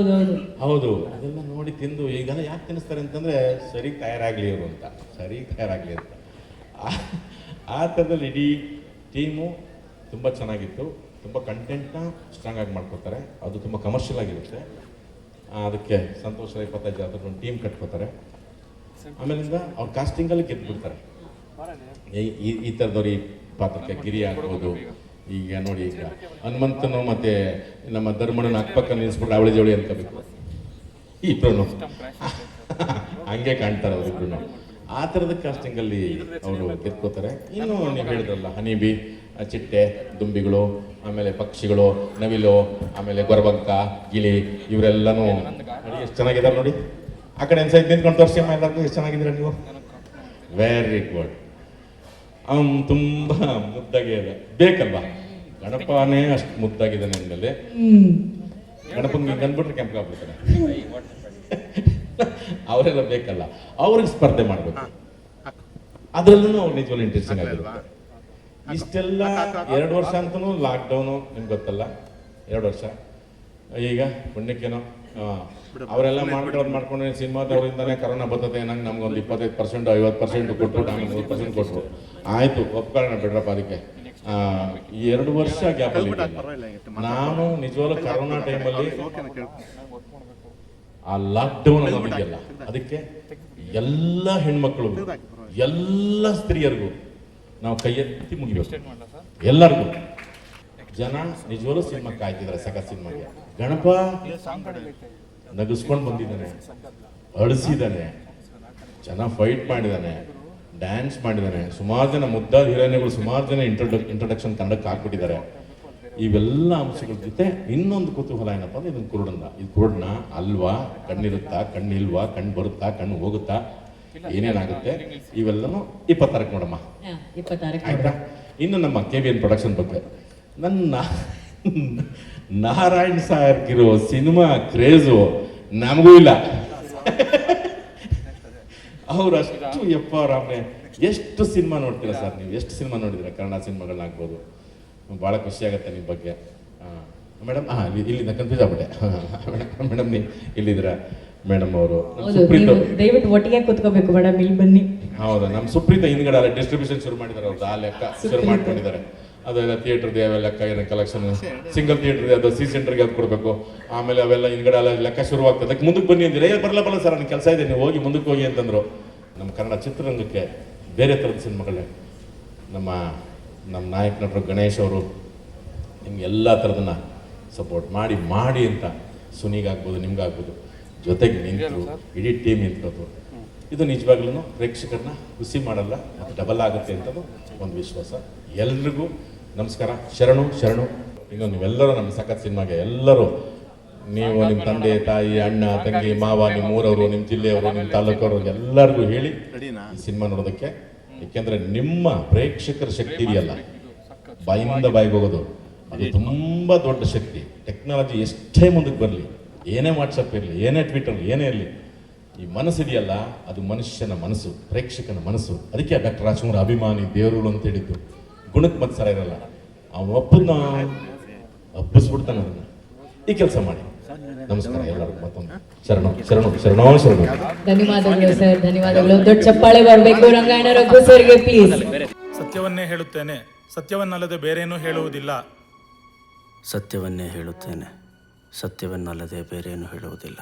ಹೌದು, ಅದೆಲ್ಲ ನೋಡಿ ತಿಂದು ಈಗೆಲ್ಲ ಯಾಕೆ ತಿನ್ನಿಸ್ತಾರೆ ಅಂತಂದರೆ ಸರಿ ತಯಾರಾಗಲಿ ಅವರು ಅಂತ, ಸರಿ ತಯಾರಾಗಲಿ ಅಂತ. ಆ ಥರದಲ್ಲಿ ಇಡೀ ಟೀಮು ತುಂಬ ಚೆನ್ನಾಗಿತ್ತು. ತುಂಬ ಕಂಟೆಂಟ್ನ ಸ್ಟ್ರಾಂಗ್ ಆಗಿ ಮಾಡ್ಕೋತಾರೆ. ಅದು ತುಂಬ ಕಮರ್ಷಿಯಲ್ ಆಗಿರುತ್ತೆ. ಅದಕ್ಕೆ ಸಂತೋಷ 25 ಒಂದು ಟೀಮ್ ಕಟ್ಕೋತಾರೆ. ಆಮೇಲಿಂದ ಅವ್ರ ಕಾಸ್ಟಿಂಗಲ್ಲಿ ಗೆದ್ದುಬಿಡ್ತಾರೆ. ಈ ಥರದವ್ರು ಈ ಪಾತ್ರಕ್ಕೆ ಗಿರಿ ಆಗ್ಬೋದು. ಈಗ ನೋಡಿ, ಈಗ ಹನುಮಂತನು ಮತ್ತು ನಮ್ಮ ಧರ್ಮಣ್ಣನ ಅಕ್ಕಪಕ್ಕ ನಿಲ್ಲಿಸ್ಬಿಟ್ರೆ ಅವಳಿ ಜೋಳಿ ಅನ್ಕೋಬೇಕು ಇಬ್ರು. ಹಂಗೆ ಕಾಣ್ತಾರೆ ಅವರಿಬ್ರು. ಆ ಥರದ ಕಾಸ್ಟಿಂಗಲ್ಲಿ ಅವರು ಗೆದ್ಕೋತಾರೆ. ಇನ್ನು ನೀವು ಹೇಳಿದ್ರಲ್ಲ, ಹನಿಬಿ, ಚಿಟ್ಟೆ, ದುಂಬಿಗಳು, ಆಮೇಲೆ ಪಕ್ಷಿಗಳು, ನವಿಲು, ಆಮೇಲೆ ಗೊರಬಂಕ, ಗಿಳಿ, ಇವರೆಲ್ಲನೂ ಎಷ್ಟು ಚೆನ್ನಾಗಿದ್ದಾರೆ ನೋಡಿ. ಆ ಕಡೆ ಒಂದು ಸೈಡ್ ನಿಂತ್ಕೊಂಡು ತೋರಿಸಿ ಎಲ್ಲರಿಗೂ ಎಷ್ಟು ಚೆನ್ನಾಗಿದ್ದೀರ ನೀವು. Very good. ತುಂಬ ಮುದ್ದಾಗಿ ಇದೆ, ಬೇಕಲ್ವಾ? ಗಣಪನೇ ಅಷ್ಟು ಮುದ್ದಾಗಿದ್ದಾನೆ ಅಂದಮೇಲೆ ಗಣಪನಿಗೆ ಗಂದ್ಬಿಟ್ರೆ ಕೆಂಪಾಗ್ಬಿಡ್ತಾನೆ. ಅವರೆಲ್ಲ ಬೇಕಲ್ಲ, ಅವ್ರಿಗೆ ಸ್ಪರ್ಧೆ ಮಾಡಬೇಕು. ಅದರಲ್ಲೂ ಅವ್ರು ನಿಜವಾಗ್ಲೂ ಇಂಟ್ರೆಸ್ಟಿಂಗ್ ಆಗಿರುತ್ತೆ. ಇಷ್ಟೆಲ್ಲ 2 ವರ್ಷ ಅಂತನೂ ಲಾಕ್ಡೌನು, ನಿಮ್ಗೆ ಗೊತ್ತಲ್ಲ, 2 ವರ್ಷ. ಈಗ ಪುಣ್ಯಕ್ಕೇನೋ ಅವರೆಲ್ಲ ಮಾಡ್ಕೊಂಡು ಸಿನಿಮಾದವರಿಂದನೇ ಕರೋನಾ ಬರ್ತದೆ ನಂಗೆ ನಮ್ಗೊಂದು 25%, 50% ಕೊಟ್ಟರು, ನಮಗೆ 30% ಕೊಟ್ಟರು. ಆಯಿತು, ಒಪ್ಕೊಳ್ಳೋಣ ಬಿಡ್ರಪ್ಪ. ಅದಕ್ಕೆ ಈ 2 ವರ್ಷ ಗ್ಯಾಪಲ್ಲಿ ನಾನು ನಿಜವಾಗ್ಲೂ ಕರೋನಾ ಟೈಮಲ್ಲಿ ಆ ಲಾಕ್ಡೌನ್ ಅನ್ನೋದಿದೆಯಲ್ಲ, ಅದಕ್ಕೆ ಎಲ್ಲ ಹೆಣ್ಮಕ್ಳು, ಎಲ್ಲ ಸ್ತ್ರೀಯರಿಗೂ ನಾವು ಕೈ ಎತ್ತಿ ಮುಗಿಬೇಕು. ಎಲ್ಲರಿಗೂ ಜನ ನಿಜವಾಗ್ಲೂ ಸಿನಿಮಾ ಕಾಯ್ತಿದ್ದಾರೆ, ಸಖತ್ ಸಿನಿಮಾಗೆ. ಗಣಪ ನಗಿಸ್ಕೊಂಡು ಬಂದಿದ್ದಾನೆ, ಅಳಿಸಿದ್ದಾನೆ, ಚೆನ್ನಾಗಿ ಫೈಟ್ ಮಾಡಿದ್ದಾನೆ, ಡ್ಯಾನ್ಸ್ ಮಾಡಿದ್ದಾನೆ. ಸುಮಾರು ಜನ ಮುದ್ದಾದ ಹೀರೋಯಿನ್ಗಳು, ಸುಮಾರು ಜನ ಇಂಟ್ರೊಡಕ್ಷನ್ ಕನ್ನಡಕ್ಕೆ ಹಾಕ್ಬಿಟ್ಟಿದ್ದಾರೆ. ಇವೆಲ್ಲ ಅಂಶಗಳ ಜೊತೆ ಇನ್ನೊಂದು ಕುತೂಹಲ ಏನಪ್ಪ ಅಂದ್ರೆ, ಇದೊಂದು ಕುರುಡನ್ನ, ಇದು ಕುರುಡನ ಅಲ್ವಾ, ಕಣ್ಣಿರುತ್ತಾ, ಕಣ್ಣಿಲ್ವಾ, ಕಣ್ಣು ಬರುತ್ತಾ, ಕಣ್ಣು ಹೋಗುತ್ತಾ, ಏನೇನಾಗುತ್ತೆ, ಇವೆಲ್ಲನೂ 26ಕ್ಕೆ ನೋಡಮ್ಮ.
26
ಆಯ್ತಾ? ಇನ್ನು ನಮ್ಮ KVN ಪ್ರೊಡಕ್ಷನ್ ಬಗ್ಗೆ, ನನ್ನ ನಾರಾಯಣ್ ಸಾರ್ಗಿರೋ ಸಿನಿಮಾ ಕ್ರೇಜು ನಮಗೂ ಇಲ್ಲ. ಅವ್ರು ಅಷ್ಟು ರಾಮ್ನೆ ಎಷ್ಟು ಸಿನಿಮಾ ನೋಡ್ತೀರಾ ಸರ್ ನೀವು? ಎಷ್ಟು ಸಿನಿಮಾ ನೋಡಿದ್ರೆ ಕನ್ನಡ ಸಿನಿಮಾಗಳನ್ನಾಗ್ಬೋದು. ಭಾಳ ಖುಷಿ ಆಗುತ್ತೆ ನಿಮ್ಮ ಬಗ್ಗೆ. ಮೇಡಮ್, ಇಲ್ಲಿಂದ ಕನ್ಫ್ಯೂಸ್ ಆಗ್ಬಿಟ್ಟೆ. ಮೇಡಮ್ ನೀವು ಇಲ್ಲಿದ್ದೀರಾ? ಮೇಡಮ್ ಅವರು
ದಯವಿಟ್ಟು ಒಟ್ಟಿಗೆ ಕೂತ್ಕೋಬೇಕು ಮೇಡಮ್, ಇಲ್ಲಿ ಬನ್ನಿ.
ಹೌದಾ, ನಮ್ಮ ಸುಪ್ರೀತ ಹಿಂದ್ಗಡೆ ಅಲ್ಲ ಡಿಸ್ಟ್ರಿಬ್ಯೂಷನ್ ಶುರು ಮಾಡಿದ್ದಾರೆ. ಅವ್ರದ್ದು ಆ ಲೆಕ್ಕ ಶುರು ಮಾಡ್ಕೊಂಡಿದ್ದಾರೆ. ಅದೆಲ್ಲ ಥಿಯೇಟರ್ದು ಯಾವ ಲೆಕ್ಕ ಏನೋ ಕಲೆಕ್ಷನ್, ಸಿಂಗಲ್ ಥಿಯೇಟರ್ಗೆ ಅದು ಸಿ ಸೆಂಟರ್ಗೆ ಅದು ಕೊಡಬೇಕು. ಆಮೇಲೆ ಅವೆಲ್ಲ ಹಿಂದ್ಗಡೆ ಎಲ್ಲ ಲೆಕ್ಕ ಶುರುವಾಗ್ತದೆ. ಅದಕ್ಕೆ ಮುಂದಕ್ಕೆ ಬನ್ನಿ ಅಂದಿಲ್ಲ, ಬರಲ್ಲ ಸರ್ ನನಗೆ ಕೆಲಸ ಇದೆ, ನೀವು ಹೋಗಿ ಮುಂದಕ್ಕೆ ಹೋಗಿ ಅಂತಂದರು. ನಮ್ಮ ಕನ್ನಡ ಚಿತ್ರರಂಗಕ್ಕೆ ಬೇರೆ ಥರದ ಸಿನಿಮಾಗಳೇ ನಮ್ಮ ನಾಯಕ ನಟರು ಗಣೇಶ್ ಅವರು ನಿಮ್ಗೆ ಎಲ್ಲ ಥರದನ್ನ ಸಪೋರ್ಟ್ ಮಾಡಿ ಅಂತ ಸುನಿಗಾಗ್ಬೋದು, ನಿಮ್ಗಾಗ್ಬೋದು, ಜೊತೆಗೆ ನಿಂತು ಇಡೀ ಟೀಮ್ ನಿಂತ್ಕೋದು. ಇದು ನಿಜವಾಗ್ಲೂ ಪ್ರೇಕ್ಷಕರನ್ನ ಖುಷಿ ಮಾಡಲ್ಲ, ಮತ್ತು ಡಬಲ್ ಆಗುತ್ತೆ ಅಂತಲೂ ಒಂದು ವಿಶ್ವಾಸ. ಎಲ್ರಿಗೂ ನಮಸ್ಕಾರ, ಶರಣು. ಈಗ ನೀವೆಲ್ಲರೂ ನಮ್ಮ ಸಖತ್ ಸಿನಿಮಾಗೆ ಎಲ್ಲರೂ, ನೀವು ನಿಮ್ಮ ತಂದೆ ತಾಯಿ, ಅಣ್ಣ ತಂಗಿ, ಮಾವ, ನಿಮ್ಮ ಊರವರು, ನಿಮ್ಮ ಜಿಲ್ಲೆಯವರು, ನಿಮ್ಮ ತಾಲೂಕವರು ಎಲ್ಲರಿಗೂ ಹೇಳಿ ಈ ಸಿನಿಮಾ ನೋಡೋದಕ್ಕೆ. ಏಕೆಂದರೆ ನಿಮ್ಮ ಪ್ರೇಕ್ಷಕರ ಶಕ್ತಿ ಇದೆಯಲ್ಲ, ಬಾಯಿಂದ ಬಾಯಿಗೆ ಹೋಗೋದು, ಅದು ತುಂಬ ದೊಡ್ಡ ಶಕ್ತಿ. ಟೆಕ್ನಾಲಜಿ ಎಷ್ಟೇ ಮುಂದಕ್ಕೆ ಬರಲಿ, ಏನೇ ವಾಟ್ಸಪ್ ಇರಲಿ, ಏನೇ ಟ್ವಿಟರ್, ಏನೇ ಇರಲಿ, ಈ ಮನಸ್ಸಿದೆಯಲ್ಲ, ಅದು ಮನುಷ್ಯನ ಮನಸ್ಸು, ಪ್ರೇಕ್ಷಕನ ಮನಸ್ಸು. ಅದಕ್ಕೆ ಡಾಕ್ಟರ್ ರಾಜ್ಕುಮಾರ್ ಅಭಿಮಾನಿ ದೇವರುಗಳು ಅಂತ ಹೇಳಿದ್ದು. ಗುಣಕ್ಕೆ ಮತ್ಸರ ಇರಲ್ಲ, ಅವನು ಒಪ್ಪನ್ನ ಹಬ್ಬಿಸ್ಬಿಡ್ತಾನೆ. ಅದನ್ನು ಈ ಕೆಲಸ ಮಾಡಿ. ನಮಸ್ಕಾರ ಎಲ್ಲರಿಗೂ ಮತ್ತೊಂದು ಶರಣು.
ಧನ್ಯವಾದಗಳು ಸರ್, ಧನ್ಯವಾದಗಳು. ದೊಡ್ಡ ಚಪ್ಪಾಳೆ ಬರಬೇಕು ರಂಗಾಯಣ ರಘು ಸರ್ಗೆ ಪ್ಲೀಸ್.
ಸತ್ಯವನ್ನೇ ಹೇಳುತ್ತೇನೆ, ಸತ್ಯವನ್ನಲ್ಲದೆ ಬೇರೇನೂ ಹೇಳುವುದಿಲ್ಲ.
ಸತ್ಯವನ್ನೇ ಹೇಳುತ್ತೇನೆ, ಸತ್ಯವನ್ನಲ್ಲದೆ ಬೇರೇನೂ ಹೇಳುವುದಿಲ್ಲ.